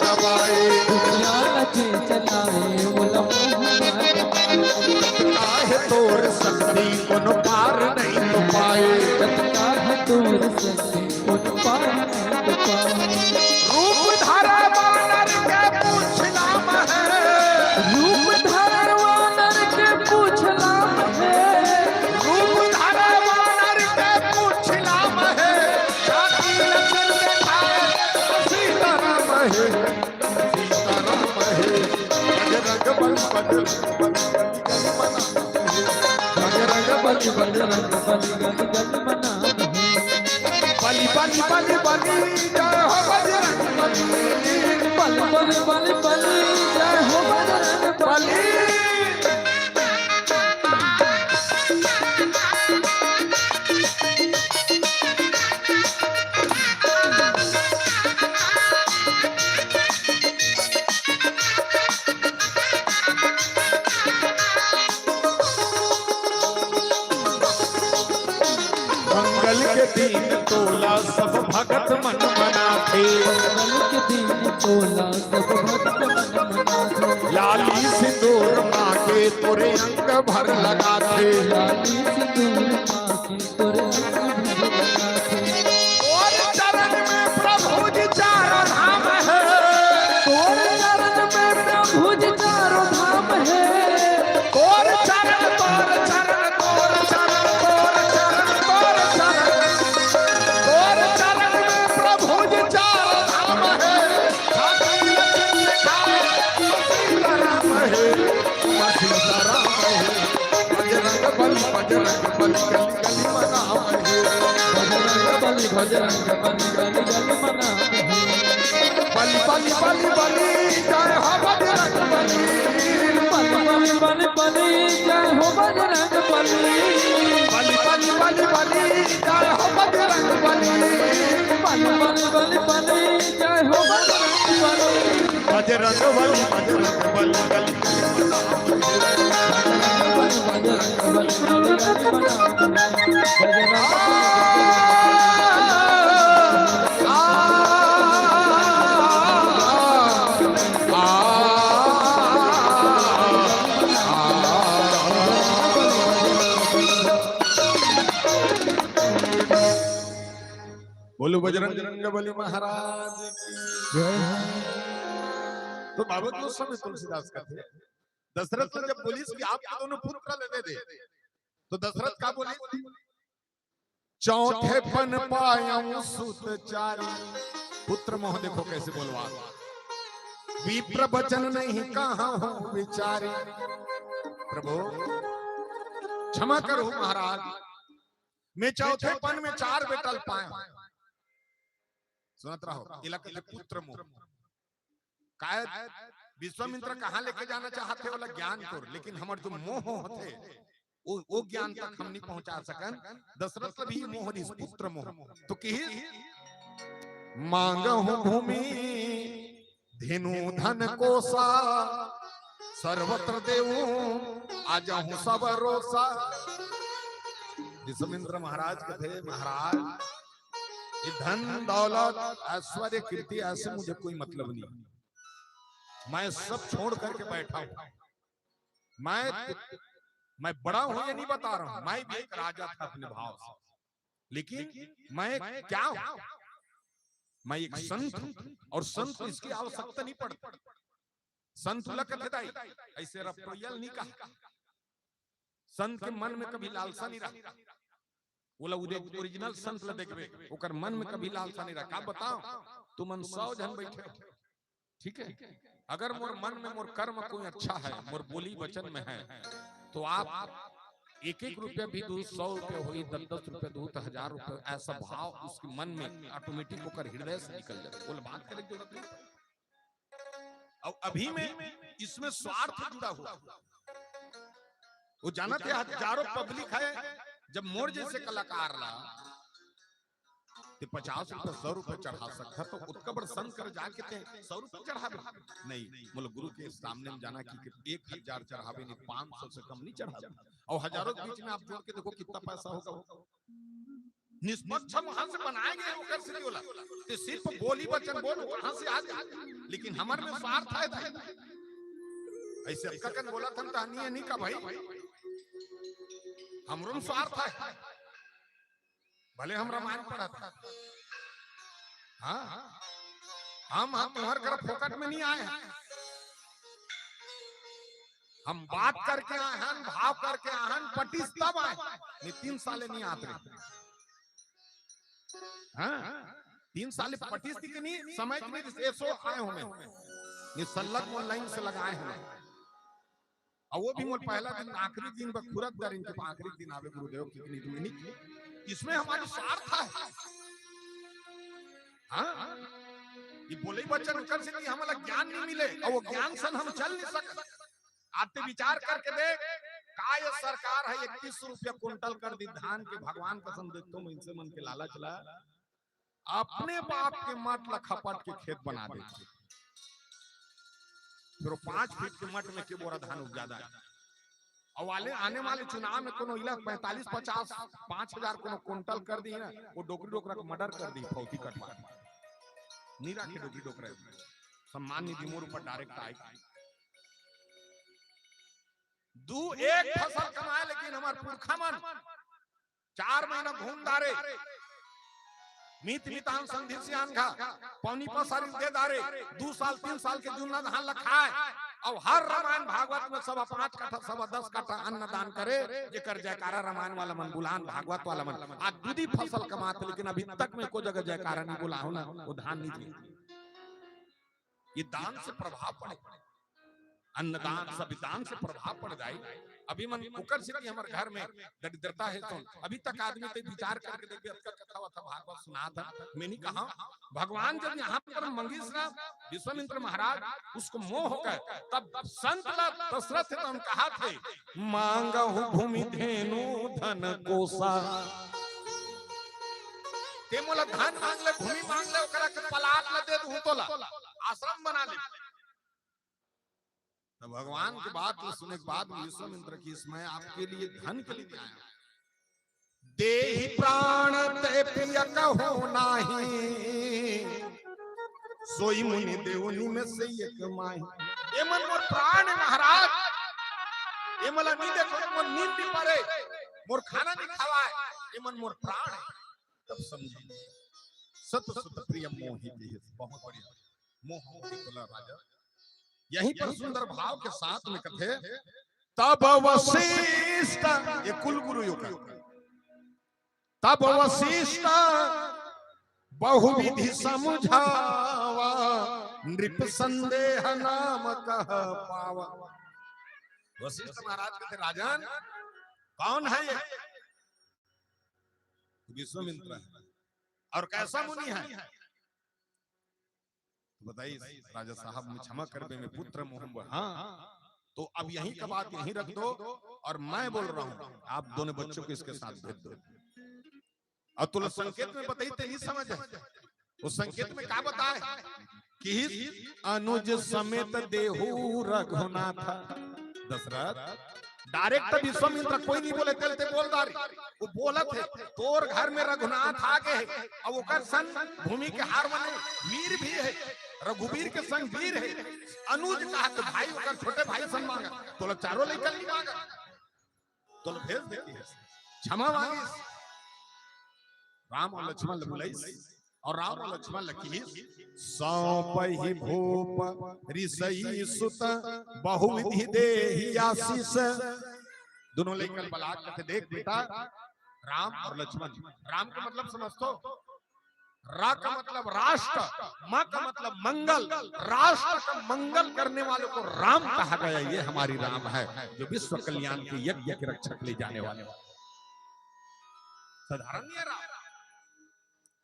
दबाए। दुनिया लगे चलाए उलमो काहे तोर शक्ति कोन पार नहीं तो पाए। काहे तोर शक्ति कोन पार नहीं तो पाए। रूप धारा वानर के पूछ नाम है। रूप धारा वानर के पूछ नाम है। रूप धारा वानर के पूछ नाम है। छाती लचन के खाए सीताराम है। सीताराम है। बजरंग बली बजरंग बली गली गली मना बली बली बली बली जय हो बजरंग बली। बली बली बली बली जय हो बजरंग बली। मंगल के दिन तोला सब भगत मन मनाथे। मंगल के दिन तोला सब भक्त मन मनाथे। लाली सिंदूर मांगे तोरे अंग भर लगाथे। लाली सिंदूर मांगे तोरे अंग भर लगाथे। और चरण में प्रभु जी चारों धाम है। तोर चरण में प्रभु जी चारों धाम है। तोर चरण तोर चरण तोर चरण तोर चरण तोर चरण तोर चरण में प्रभु जी चारों धाम है। छाती लचन के खाए सीताराम है। सीताराम है। बजरंग बली गली गली मना है। बजरंग बली गली गली मना बली बली बली बली जय हो बजरंग बली। बली बली बली बली जय हो बजरंग बली। बली बली बली बली जय हो बजरंग बली। बली बली बली बली जय हो बजरंग बली। बजरंग बली गली बजरंग बली गली गली मना बोलो बजरंग बली महाराज की जय। तो भागवत में उस समय तुलसीदास का थे। दशरथ ने जब पुलिस की आपके दोनों पुत्र ले दे तो दशरथ का बोले चौथे पन पायऊं सुत चारी। पुत्र मोह देखो कैसे बोलवा। विप्र वचन नहीं कहा हूं विचारी। प्रभु क्षमा करो महाराज, मैं चौथे पन में 4 बेटल पाया। सुनत रहो इलाक के पुत्र मोह काय विश्वामित्र कहां लेके जाना चाहते वाला ज्ञान को, लेकिन हमारे जो मोह होते वो ज्ञान तक हम नहीं पहुंचा सकन। दशरथ भी मोह इस पुत्र मोह तो कि मांगहु भूमि धेनु धन कोसा सर्वत्र देऊ आजाहु सब रोसा। विश्वामित्र महाराज कहते महाराज ये धन दौलत ऐश्वर्य कीर्ति ऐसे मुझे कोई मतलब नहीं, मैं सब छोड़ करके बैठा हूं। मैं बड़ा हूं ये नहीं बता रहा हूं, मैं भी एक राजा था अपने भाव से, लेकिन मैं क्या हूं? मैं एक संत हूं और संत को इसकी आवश्यकता नहीं पड़ती। संत लखदाई ऐसे रफरोयल नहीं कहा। संत के मन में कभी लालसा नहीं रहा। बोला ओरिजिनल संत ल देखबे ओकर मन में कभी लालसा नहीं रहा। का बताओ तुम 100 जन बैठे हो, ठीक है, अगर मोर मन में मोर कर्म कोई अच्छा है, मोर बोली वचन में है, तो आप एक एक रुपया भी दू, 100 रुपया हुई, 10-10 रुपया दू, तो 1000 रुपया, ऐसा भाव उसके मन में ऑटोमेटिक होकर हृदय से निकल जाता। बोल बात करें जरूरत नहीं। और अभी में इसमें स्वार्थ जुड़ा हुआ, वो जाना थे हजारों पब्लिक है, जब मोर जैसे कलाकार ला तो 50 रुपए 100 रुपए चढ़ा सकता, तो उत्का बड़ संत कर जाके 100 रुपए चढ़ावे नहीं, मतलब गुरु के सामने में जाना कि 1000 चढ़ावे नहीं, 500 से कम नहीं चढ़ावे। और हजारों के बीच में आप जोड़ के देखो कितना पैसा होगा। निष्पक्ष वहां से बनाए गए होकर से बोला, तो सिर्फ बोली वचन बोलो वहां से आ जाए, लेकिन हमारे में स्वार्थ है। ऐसे ककन बोला था कहानी नहीं का भाई, हमरो में स्वार्थ है, भले हम रामायण पढ़ा था, हाँ हम तुम्हारे घर फोकट में नहीं आए हैं, हम बात करके आए हैं, भाव करके आए हैं, पटिस तब आए नहीं, 3 साल नहीं आते, हाँ 3 साल पटिस की नहीं समय की नहीं, ऐसो आए होंगे ये सल्लत मोल लाइन से लगाए हैं, और वो भी मोल पहला दिन आखिरी दिन बखुरत दर इनके आखिरी दिन आवे गुरुदेव की नहीं, इसमें हमारी स्वार्थ है। हाँ ये बोले बच्चन कर से कि हमारा ज्ञान नहीं मिले, और वो ज्ञान सन हम चल नहीं सकते। आते विचार करके देख, का ये सरकार है 21 रुपया कुंटल कर दी धान के, भगवान कसम देखो मैं इनसे मन के लालच ला, अपने बाप के मठ लखपट के खेत बना दे, फिर 5 फीट के मठ में के बोरा धान उपजा है। और वाले आने वाले चुनाव में कोनो इलाक 45, 50, 5000 कोनो कुंटल कर दी ना, वो डोकरी डोकरा को मर्डर कर दी, फौती कटवा नीरा के डोकरी डोकरा सम्मान निधि मोर ऊपर डायरेक्ट आए। एक फसल कमाए, लेकिन हमारे पुरखा मन 4 महीना घूम दारे, मीत मितान संधि से आनघा पौनी पसारी दे दारे, 2 साल 3 साल के जुन्ना धान लखाए, और हर रामायण भागवत में 5.25 कट्ठा 10.25 कट्ठा अन्न दान करे, जेकर जयकारा रामायण वाला मन बुलान, भागवत वाला मन आज दूधी फसल कमाते, लेकिन अभी तक में कोई जगह जयकारा नहीं बुला हो ना, वो धान नहीं दी। ये दान से प्रभाव पड़े, अन्नदान संविधान से प्रभाव पड़ जाए। अभी मन कुकर से कि हमारे घर में दरिद्रता है, तो अभी तक आदमी तो विचार करके देखिए, कथा था भागवत सुना था, मैंने कहा भगवान जब यहाँ पर मंगीश ना विश्वामित्र महाराज उसको मोह हो गए, तब संत दशरथ ने हम कहा थे, मांगहु भूमि धेनु धन कोसा, ते मोला धन मांग ले, भूमि मांग ले, ओकरा के पलाट न दे दूं तोला, आश्रम बना ले। तो भगवान की बात सुनने के बाद विश्वामित्र की, इसमें आपके लिए धन के लिए आया, देहि प्राण ते प्रिय कहो नाही, सोई मुनि देवनी में से एक माही। ये मन मोर प्राण है महाराज, ये मला नहीं देखो, मोर नींद नहीं पड़े, मोर खाना नहीं खवाए, ये मन मोर प्राण है। तब समझे सत सुत प्रिय मोहि देहि, बहुत बढ़िया मोह तुला राजा। यहीं पर सुंदर भाव के साथ में कथे, तब वशिष्ठ, ये कुल गुरु योग, तब वशिष्ठ बहुविधि समझावा, नृप संदेह नाम कह पावा। वशिष्ठ महाराज कहते, राजन कौन है ये? विश्वामित्र है, और कैसा मुनि है बताइए राजा साहब, में क्षमा कर दे, मैं पुत्र मोहम्मद। हाँ तो अब यहीं का बात यहीं रख दो, और मैं बोल रहा हूँ, आप दोनों बच्चों को इसके साथ भेज दो। और तुला संकेत में बताइए नहीं समझ है, उस संकेत में क्या बताए कि अनुज समेत देहु रघुनाथ दशरथ। डायरेक्ट विश्वामित्र कोई नहीं बोले, चलते बोलदारी वो बोला थे, तोर घर में रघुनाथ आ गए, और वो सन भूमि के हार बने, वीर भी है, रघुवीर के संग वीर है। अनुज कहा तो भाई होकर छोटे भाई सन मांगा, तो लोग चारों लेकर नहीं मांगा, तो लोग भेज देती है, क्षमा मांगी। राम और लक्ष्मण बुलाई, और राम और लक्ष्मण लकी सौंपहि भूप ऋषि सुत बहुविधि देहि आशीष। दोनों लेकर बलात् कहते, देख बेटा राम और लक्ष्मण, राम का मतलब समझ तो, रा का मतलब राष्ट्र, माँ का मतलब मंगल, राष्ट्र का मंगल करने वालों को राम कहा गया। ये हमारी राम है जो विश्व कल्याण के यज्ञ के रक्षक ले जाने वाले। साधारण नहीं है राम।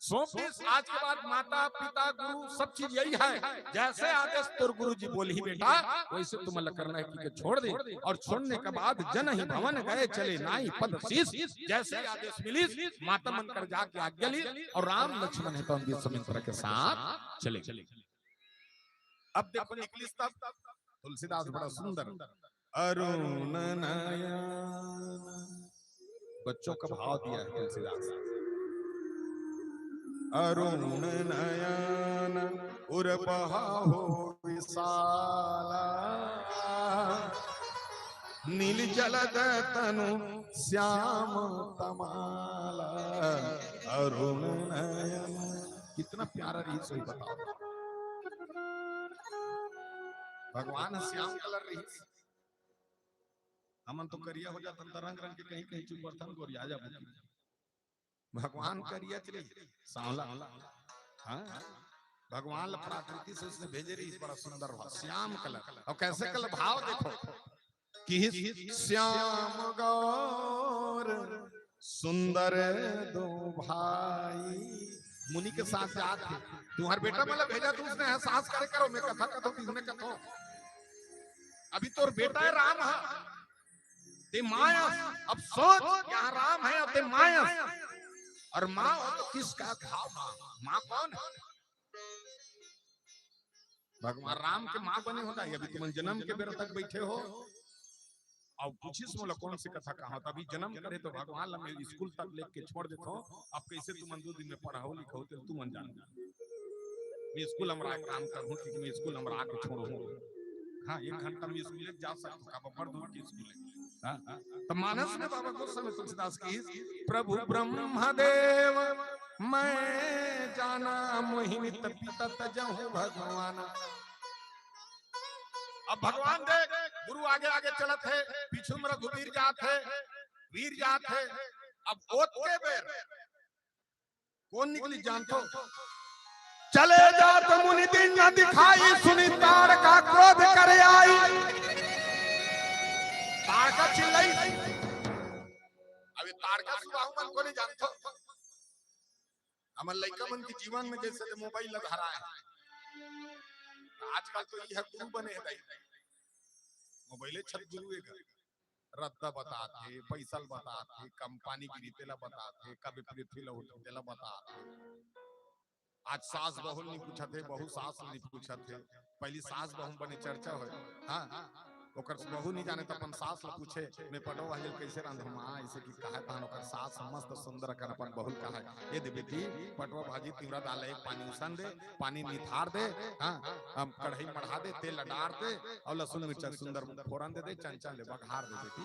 आज के बाद माता पिता गुरु सब चीज यही है। जैसे आदेश तुर गुरु जी बोले ही बेटा वैसे तुम अलग करना है कि छोड़ दे। और छोड़ने के बाद जन ही भवन गए चले नाई पद शीस। जैसे आदेश मिली माता मन कर जाके आज्ञा ली और राम लक्ष्मण है तो विश्वामित्र के साथ चले। अब देखो निकली तब तुलसीदास बड़ा सुंदर अरुण नयन बच्चों का भाव दिया है तुलसीदास। अरुण नयन उर बहाहो विशाला नील जलद तनु श्याम तमाला। अरुण नयन कितना प्यारा रही सोई बताओ। भगवान श्याम कलर रही हमन तो करिया हो जाता रंग रंग के कहीं कहीं चुप बर्तन को रिया जा भगवान करिया चले सांवला। हाँ भगवान प्रकृति से उसने भेजे रही बड़ा सुंदर भाव श्याम कलर। और कैसे कलर भाव देखो कि श्याम गौर सुंदर दो भाई मुनि के साथ जाते तुम्हारे बेटा मतलब भेजा तो उसने एहसास करे करो मैं कथा कथो तुमने कथो अभी तो बेटा है राम है ते माया। अब सोच यहाँ राम है अब ते माया और माँ हो तो किसका भाव माँ कौन है? भगवान राम के माँ बने होता है। अभी तुम जन्म के बेर तक बैठे हो और पूछिस मोला कौन सी कथा कहा अभी जन्म करे तो भगवान ला मैं स्कूल तक लेके छोड़ देता हूँ। अब कैसे तुम 2 दिन में पढ़ाओ लिखाओ तो तुम जान मैं स्कूल हमरा काम करूँ कि मैं स्कूल हमरा आके छोड़ो। हाँ 1 घंटा में स्कूल जा सकता हूँ बड़ दूर की स्कूल है। तो मानस में बाबा गोस्वामी तुलसीदास की प्रभु ब्रह्मदेव मैं जाना मोहिनी तपित जहु भगवान। अब भगवान देख गुरु आगे आगे चलत है पीछे में रघुवीर जात है वीर जात है। अब ओत के बेर कौन निकली जानतो चले जात मुनि दिन न दिखाई सुनी ताड़ का क्रोध करे आई। ताड़ का चिल्लाई अभी ताड़ का सुबाहु मन को नहीं जानतो। हमारे लड़का मन के जीवन में जैसे मोबाइल धरा है आजकल तो यह गुरु बने है मोबाइल छत गुरु रद्दा बताते पैसा बताते कंपनी की रीतेला बताते कभी पृथ्वी ला उठेला बताते। आज सास बहु नहीं पूछा थे बहु सास नहीं पूछा थे पहली सास बहु बने चर्चा हो। हाँ ओकर बहु नहीं जाने तो अपन सास ला पूछे मैं पढ़ो वाले कैसे रांधो माँ ऐसे की कहा तहन ओकर सास मस्त सुंदर कर अपन बहु कहा ये दे बेटी पटवा भाजी तिवरा डाल एक पानी उसन दे पानी निथार दे। हाँ हम कढ़ाई बढ़ा दे तेल डाल दे और लहसुन मिर्चा सुंदर फोरन दे दे चंचल दे बघार दे बेटी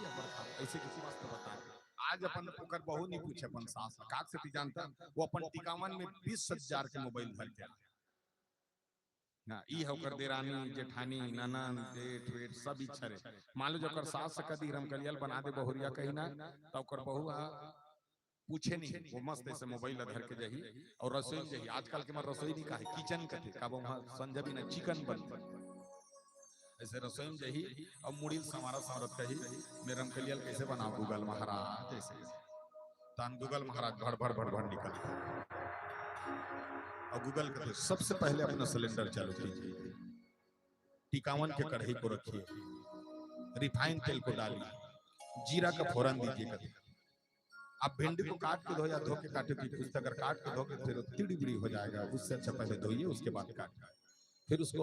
ऐसे किसी मस्त बता। आज अपन ओकर बहु नहीं पूछे अपन सास काक से जानता वो अपन टिकावन में 20,000 के मोबाइल भर के ना ई होकर देरानी जेठानी ननन जेठ वेठ सब इच्छा रे मान लो जोकर सास कदी रमकलियल बना दे बहुरिया कहीं ना तो ओकर बहु पूछे नहीं वो मस्त ऐसे मोबाइल धर के जही और रसोई जही। आजकल के मर रसोई नहीं कहे किचन कथे का वो संजय भी ना चिकन बनता ऐसे रसोई में जही और मुड़ी समारा सारत कही मैं रमकलियल कैसे बनाऊं गूगल महाराज जैसे तान गूगल महाराज भड़ भड़ निकल और गूगल करते सबसे पहले अपना सिलेंडर चालू कीजिए टिकावन के कढ़ाई को रखिए रिफाइंड तेल को डालिए जीरा का फोरन दीजिए कभी। आप भिंडी को काट के धो या धो के काटे कुछ अगर काट के धोगे फिर तिड़ी बिड़ी हो जाएगा उससे अच्छा पहले धोइए उसके बाद काट फिर उसको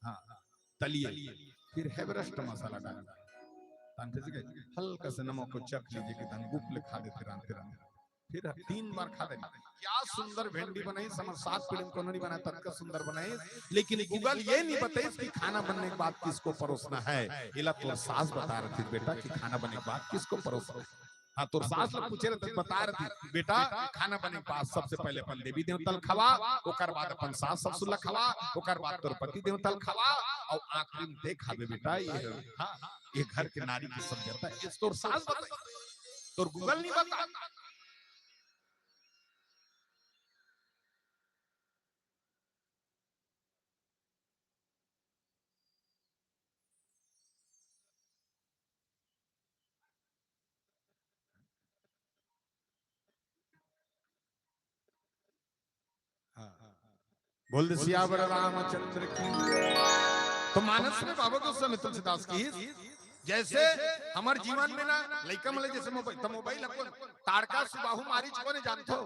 हाँ तलिए फिर एवरेस्ट मसाला डालिए हल्का से नमक को चख लीजिए कि धन गुप ले खा देते रांधते रांधते फिर 3 बार खा देना। क्या सुंदर भिंडी बनाई समझ 7 पीढ़ी को नहीं बनाया तब का सुंदर बनाई। लेकिन गूगल ये नहीं बताई कि खाना बनने के बाद किसको परोसना है। इला तो सास बता रही थी बेटा कि खाना बनने के बाद किसको परोसना है। हाँ तो सास लोग पूछे रहे बता रहे थे बेटा खाना बने के बाद सबसे पहले अपन देवी देवतल खवा ओकर बाद अपन सास ससुर खवा ओकर बाद तोर पति देवतल खवा और आखिरी में देख खाबे बेटा ये हाँ ये घर के नारी की सभ्यता है। इस तोर सास बता तोर गूगल नहीं बता। बोल दे सियावर रामचंद्र की। तो मानस में बाबा गोस्वामी तुलसीदास की जैसे हमारे जीवन में ना लइका मले जैसे मोबाइल अपन ताड़का सुबाहु मारिच को नहीं जानते हो।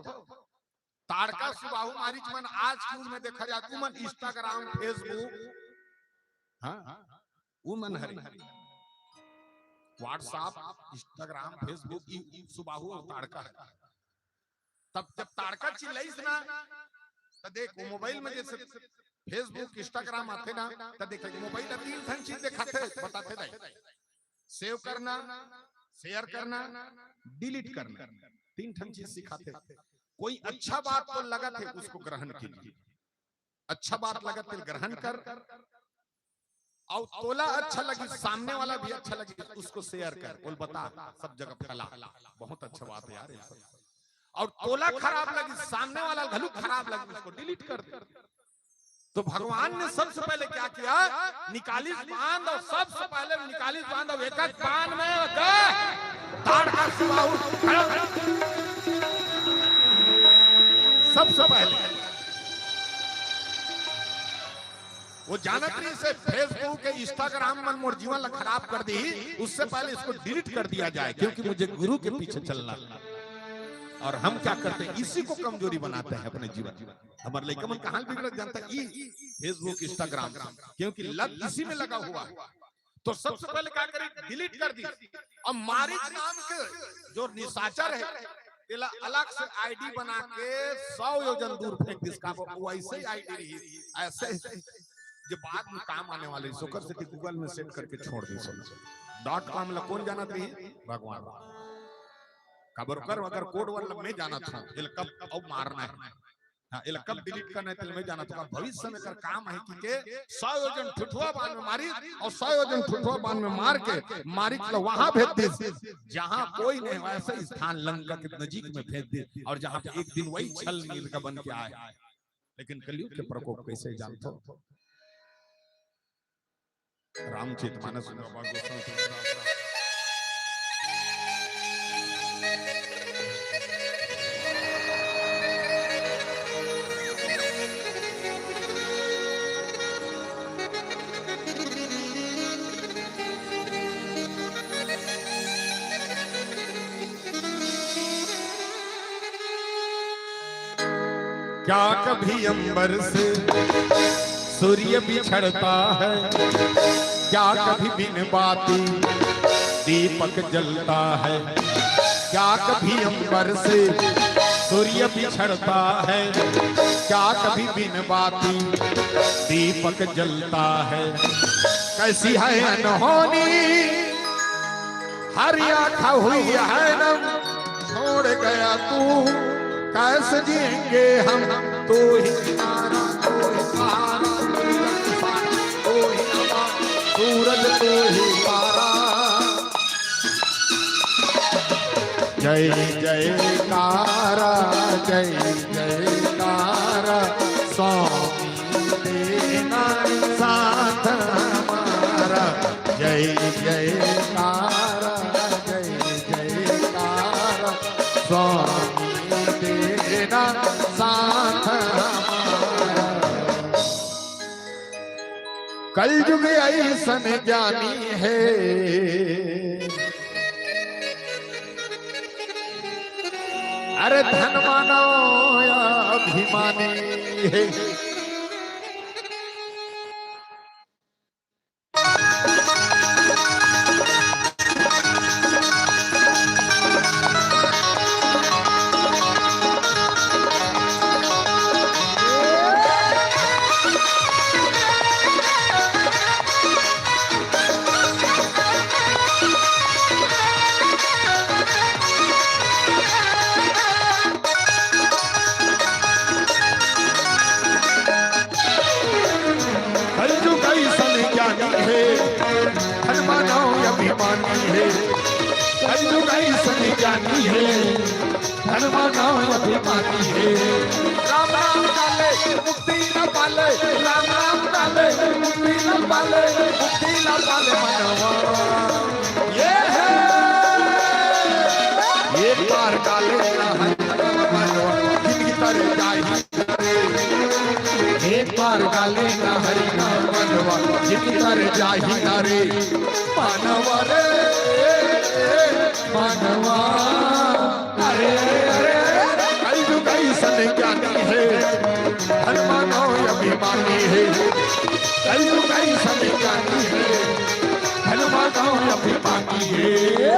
ताड़का सुबाहु मारिच मन आज के युग में देखा जाता मन इंस्टाग्राम फेसबुक हाँ वो मन हरी व्हाट्सएप इंस्टाग्राम फेसबुक सुबाहु और ताड़का है। तब जब ताड़का चिल्लाइस ना तो देख मोबाइल में जैसे फेसबुक इंस्टाग्राम आते ना तो देख मोबाइल में तीन ठन चीज दिखाते बताते नहीं सेव करना शेयर करना डिलीट करना तीन ठन चीज सिखाते। कोई अच्छा बात तो लगा थे उसको ग्रहण कीजिए, अच्छा बात लगा थे ग्रहण कर और तोला अच्छा लगी सामने वाला भी अच्छा लगी उसको शेयर कर बोल बता सब जगह फैला बहुत अच्छा बात है यार। और तोला खराब लगी सामने वाला घलू खराब लगी उसको डिलीट कर दे। तो भगवान ने सबसे पहले क्या किया निकालिस बांध और सबसे पहले निकालिस बांध और एक बांध में ताड़का सुबाहु सबसे पहले वो जानत नहीं से फेसबुक के इंस्टाग्राम मन मोर जीवन ला खराब कर दी उससे पहले इसको डिलीट कर दिया जाए क्योंकि मुझे गुरु के पीछे चलना। और हम क्या करते हैं इसी को कमजोरी बनाते हैं अपने जीवन। हमारे लड़का मन कहां बिगड़ जानता है फेसबुक इंस्टाग्राम क्योंकि लत इसी में लगा हुआ है। तो सबसे पहले क्या करें डिलीट कर दी और मारिच नाम के जो निशाचर है अलग से आईडी बना के 100 योजन दूर फेंक दिसका वो ऐसे आईडी रही ऐसे जो बाद में काम आने वाले सोकर से गूगल में सेट करके छोड़ दी। .com ला कौन जाना थी भगवान खबर कर अगर कोड वाला में जाना था इल कब अब मारना है हां इल कब डिलीट करना है में जाना था भविष्य में कर काम है कि के 100 योजन ठुठुआ बांध में मारी और 100 योजन ठुठुआ बांध में मार के मारी को वहां भेज दी जहां कोई नहीं वैसे स्थान लंका के नजीक में भेज दी और जहां पे एक दिन वही छल नील का बन के आए। लेकिन कलयुग के प्रकोप कैसे जानते हो रामचरितमानस में बाबा गोस्वामी क्या कभी अंबर से सूर्य बिछड़ता है क्या कभी बिन बाती दीपक जलता है क्या कभी अंबर से सूर्य बिछड़ता है क्या कभी बिन बाती दीपक जलता है। कैसी है अनहोनी हरी आँखा हुई है नम छोड़ गया तू कैसे जिएंगे हम तो ही किनारा तो ही सहारा तो ही हवा सूरज तो ही पारा। जय जयकारा जय जयकारा स्वामी देना साथ हमारा जय जयकारा जय जयकारा स्वामी देना साथ हमारा। कलयुग ऐसन ज्ञानी है अरे धन मानो या अभिमानी है। ज्ञानी है अभिमानी है। राम राम डाले मुक्ति न पाले राम राम डाले मुक्ति न पाले मुक्ति न पाले मनवा ये है एक बार डाले मनवा जिंदगी तर जाए एक तर जाही नारे मानवा रे मानवा अरे कलयुग ऐसन ज्ञानी है हनुमानो अभिमानी है कलयुग ऐसन ज्ञानी है हनुमानो अभिमानी है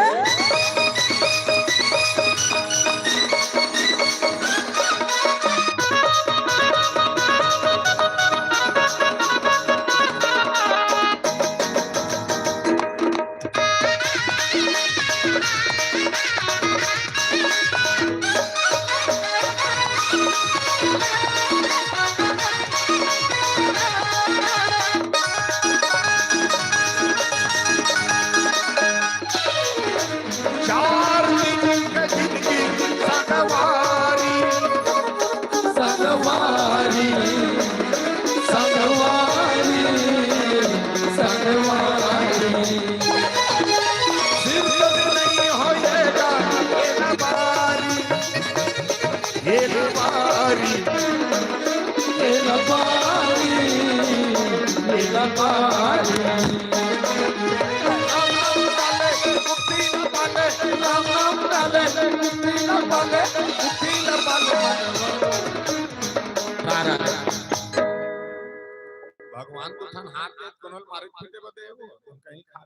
भगवान को थन हाथ में कोनल मारे फीटे बदे वो कहीं खा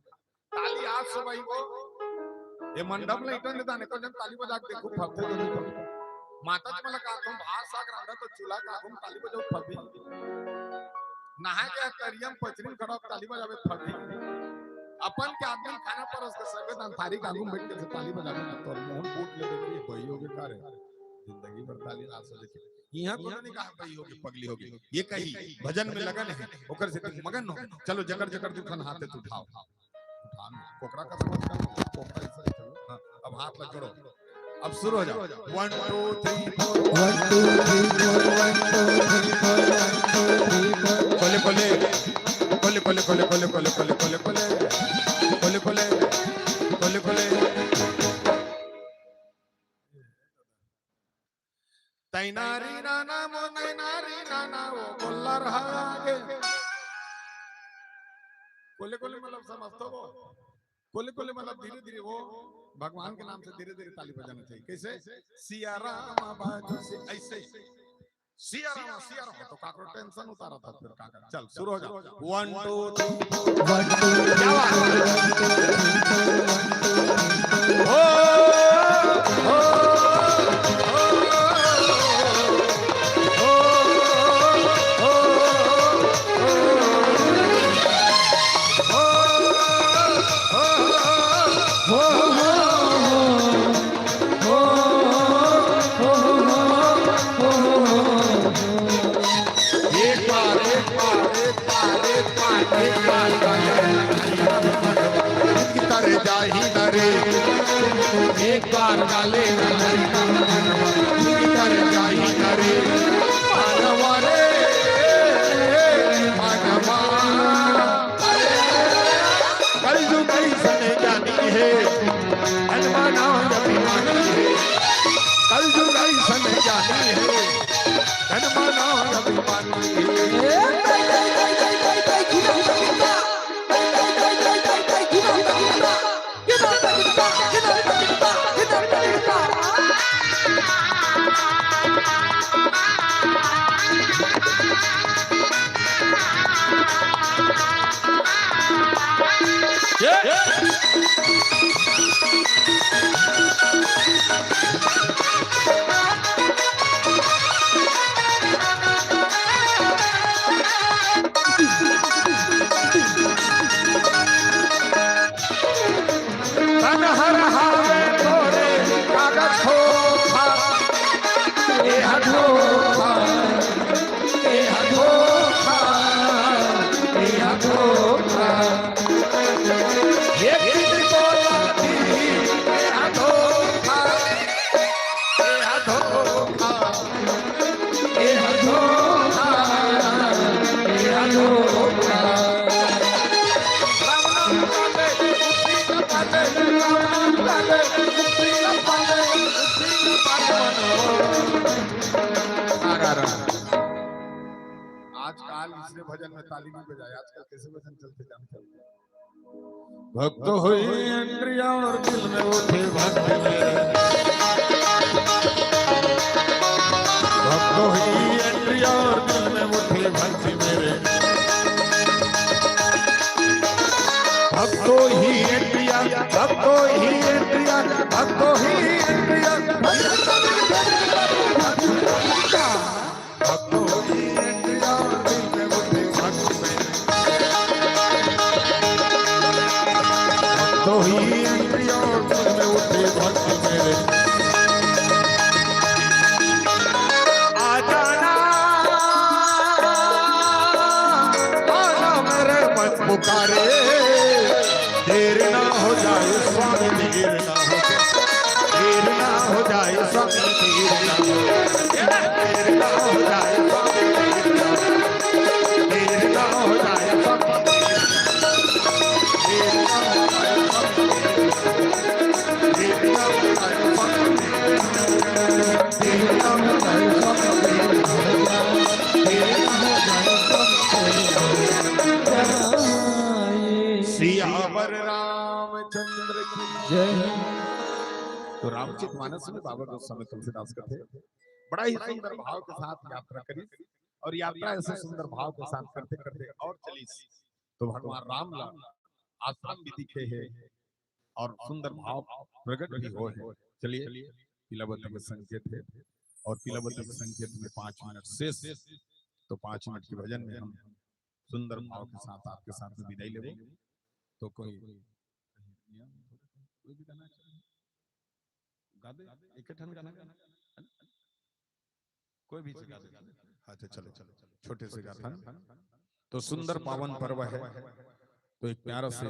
ताली आज से भाई को ये मंडप में इतने दाने को जब ताली बजा के देखो फबते तो नहीं माता जी मला का तुम भात साग रांधा तो चूल्हा का तुम ताली बजाओ फबी नहा के करियम पचरी खड़ा ताली बजावे फबी अपन के आदमी खाना परस के सबे दान थारी का आगू बैठ के ताली बजावे तो मोहन बूट ले देखिए भाइयों के कार्य जिंदगी भर ताली आज से देखिए यहाँ को नहीं कहा भाई होगी पगली होगी ये कही भजन में लगन है ओकर से तुम मगन हो चलो जकर जकर दुखन हाथे तू उठाओ उठान कोकरा का समझ कर कोकरा ऐसा चलो हां अब हाथ लग जोड़ो अब शुरू हो जाओ 1 2 3 4 1 2 3 4 1 2 3 4 1 2 3 4 कोले कोले कोले कोले कोले कोले कोले कोले कोले कोले कोले कोले कोले तैनारी नाना मो नैनारी नाना वो बोला रहा आगे कोले कोले मतलब समझते हो कोले कोले मतलब धीरे धीरे वो भगवान के नाम से धीरे धीरे ताली बजाना चाहिए कैसे सिया राम बाजू से ऐसे सिया राम तो काकरो टेंशन उतारा था फिर काका चल शुरू हो जाओ 1 2 3 1 2 क्या बात एक बार गाले कर जाई करे मानवा रे मानवा कलयुग ऐसन ज्ञानी है हनुमाना अभिमानी है कलयुग ऐसन ज्ञानी है हनुमाना अभिमानी है काल इसने भजन में ताली नहीं बजाया, आजकल कैसे भजन चलते जानते हो? भक्त हुई इंद्रिया और दिल में उठे भक्ति मेरे, भक्त हुई इंद्रिया और दिल में उठे भक्ति मेरे, भक्तो ही इंद्रिया, भक्तो ही इंद्रिया, भक्तो ही इंद्रिया, भक्तो ही इंद्रिया और दिल में उठे भक्ति मेरे, भक्तो ही इंद्रिया और दिल में उठे भक्ति मेरे। आ जाना मेरे मन पुकारे, देर ना हो जाए स्वामी, देर ना हो जाए, देर ना हो जाए स्वामी, देर ना हो जाए, देर ना हो जाए स्वामी, देर ना हो जाए स्वामी, देर ना हो जाए स्वामी, देर ना हो जाए स्वामी, देर ना हो जाए स्वामी, देर ना हो जाए। सियावर रामचंद्र की जय। तो रामचरित मानस में बाबा गोस्वामी तुलसीदास का थे, बड़ा ही सुंदर भाव के साथ यात्रा करी, और यात्रा ऐसे सुंदर भाव के साथ करते करते और चली तो भगवान राम आश्रम भी दिखे है और सुंदर भाव प्रकट भी हो है। चलिए तिलवती के संकेत है, और तिलवती के संकेत में 5 मिनट शेष, तो 5 मिनट के भजन में हम सुंदर भाव के साथ आपके साथ में विदाई लेंगे। तो कोई भी गाना गा दे, एक ठन गाना कोई भी गा दे। अच्छा चलो चलो छोटे से गाथा। तो सुंदर पावन पर्व है, तो एक प्यारा से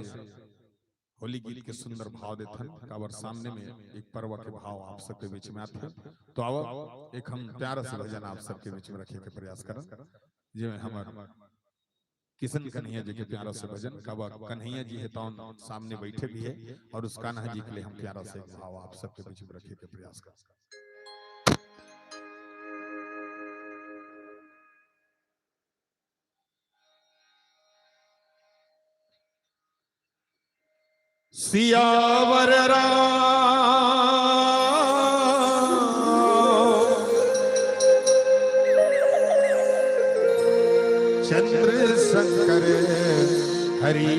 होली गीत के सुंदर भाव देथन कावर सामने में एक पर्व के भाव आप सबके बीच में आते। तो आओ एक हम प्यारा से भजन आप सबके बीच में रखे के प्रयास करन, जिसमें हमार किशन कन्हैया जी के प्यारा से भजन कावा कन्हैया जी है तो सामने बैठे भी है, और उस कान्हा जी के लिए हम प्यारा से भाव आप सबके बीच में रखे के प्रयास कर। सियावर चंद्र शंकर हरि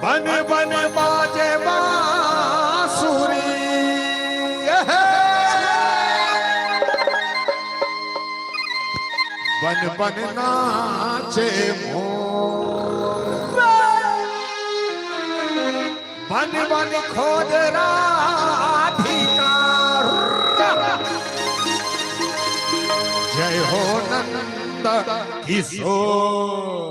बन बन बाजे बांसुरी, बन बन नाचे मोर, बन बन खोज राधिका, जय हो नंद किशोर।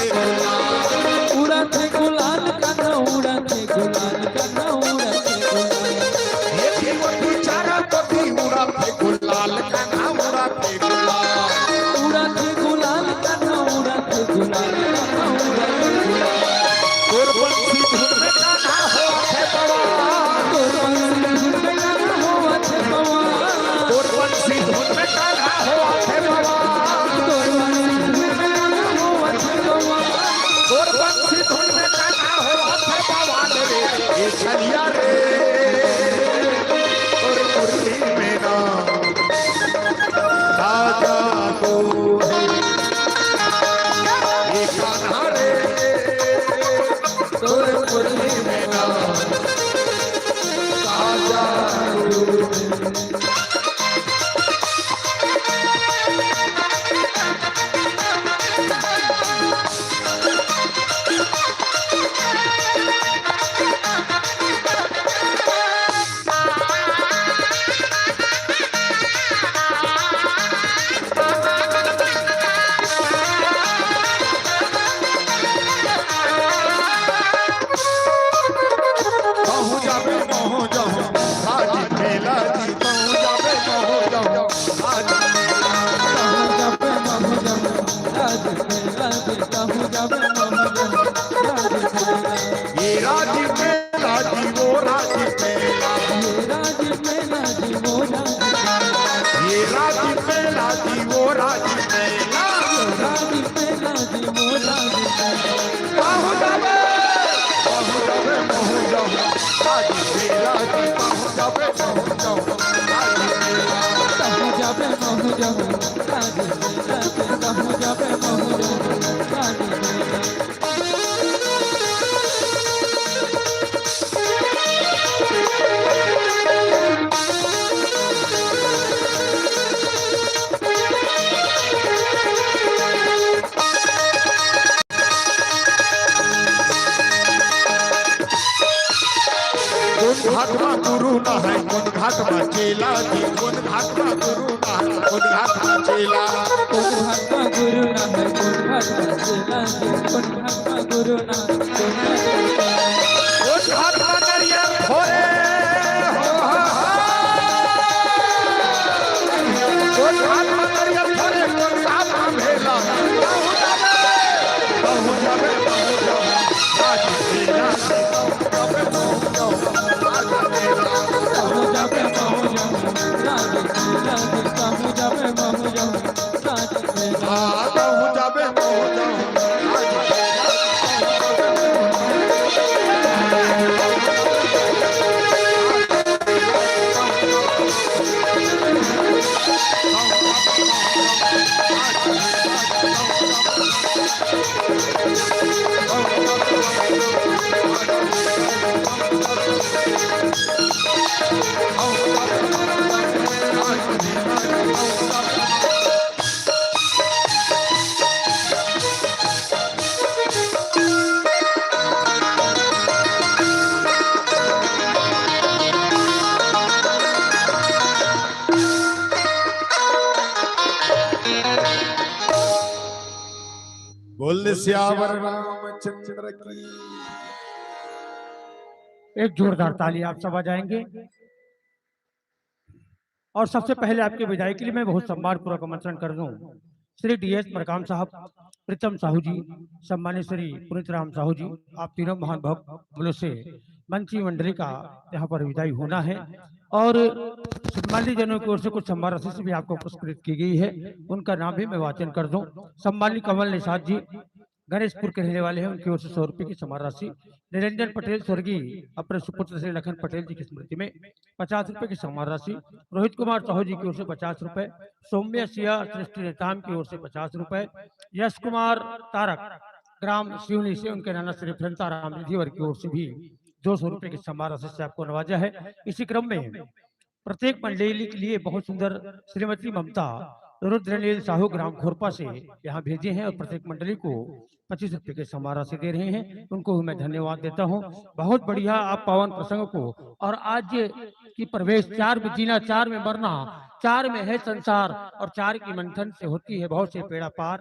रे गुलाल उड़त है गुलाल कन्हा उड़त है गुलाल कन्हा उड़त है गुलाल ये जीवती चारा पति उड़त है गुलाल कन्हा उड़त है गुलाल उड़त है गुलाल कन्हा उड़त है गुलाल कन्हा उड़त है गुलाल और बंसी धुन में गाना हो है बवाल तोर बंसी धुन में गाना होवत है बवाल और बंसी धुन में गाना हो है बवाल तोर बंसी धुन में गाना होवत है बवाल और बंसी धुन में गाना हो है बवाल रे ये छलिया रे और मुरली में ना राजा तो है ये कान्हा रे तोर मुरली में ना राजा कहूँ जाबे कहूँ जाऊँ आज मेला जी कहूँ जाबे कहूँ जाऊँ आज कहूँ जाबे महू जाऊँ राज मेला दे कहूँ जाबे महू जाऊँ राज मेला ये राजी मेला जी वो राजी मेला ये राज मेला जी वो राज ये राजी मेला जी वो राजी मेला राज मेला जी वो राज कहूँ जाबे कहूँ जाऊँ आज मेला जी कहूँ जाबे कहूँ जाऊँ आज मेला कहूँ जाबे महू जाऊँ राज मेला दे कहूँ जाबे महू जाऊँ राज मेला कौन घाटवा गुरु ना है कौन घाटवा चेला जी कौन घाटवा गुरु ना है कौन घाटवा चेला कौन भागवा गुरु ना है कौन भागवा चेला जी कौन भागवा गुरु ना कौन भागवा चेला कौन घाटवा नरिया भोरे हो कौन घाटवा नरिया भोरे कौन साथ भेला कहूँ जाबे आज मेला कहूँ जाबे महू जाऊँ राज मेला दे कहूँ जाबे महू जाऊँ राज मेला कहूँ जाबे कहूँ जाऊँ आज बोल सियावर रामचंद्र की एक जोरदार ताली आप सब आ जाएंगे। और सबसे पहले आपकी विदाई के लिए मैं बहुत सम्मान पूर्वक आमंत्रण कर दूं श्री डीएस मरकाम साहब, प्रीतम साहू जी, सम्मानित श्री पुनीत राम साहू जी, आप तीनों महान भक्तों से मंची मंडली का यहाँ पर विदाई होना है। और सम्मानित जनों की ओर से कुछ सम्मान राशि से भी आपको पुरस्कृत की गई है, उनका नाम भी मैं वाचन कर दूं। सम्मानित कमल निषाद जी गणेशपुर के रहने वाले हैं, उनकी ओर से 100 रुपए की सम्मान राशि। निरंजन पटेल स्वर्गीय अपने सुपुत्र श्री लखन पटेल जी की स्मृति में 50 रुपए की सम्मान राशि। रोहित कुमार साहू जी की ओर से 50 रुपए। सौम्य सिया सृष्टि नेताम की ओर से 50 रुपए। यश कुमार तारक ग्राम शिवनी से उनके नाना श्री फंता राम निधि वर्ग की ओर से भी 200 रुपए की सम्मान राशि से आपको नवाजा है। इसी क्रम में प्रत्येक मंडली के लिए बहुत सुंदर श्रीमती ममता रुद्रनील साहू ग्राम खोरपा से यहाँ भेजे हैं और प्रत्येक मंडली को 25 रुपए के सम्मान राशि दे रहे हैं, उनको मैं धन्यवाद देता हूँ। बहुत बढ़िया आप पावन प्रसंग को, और आज की प्रवेश 4 में जीना, 4 में मरना, 4 में है संसार और 4 की मंथन से होती है बहुत से पेड़ा पार।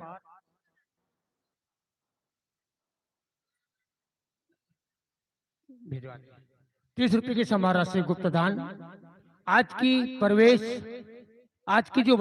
भिजवा दें। 30 रुपए की समाराशि गुप्त दान। आज की प्रवेश, आज की जो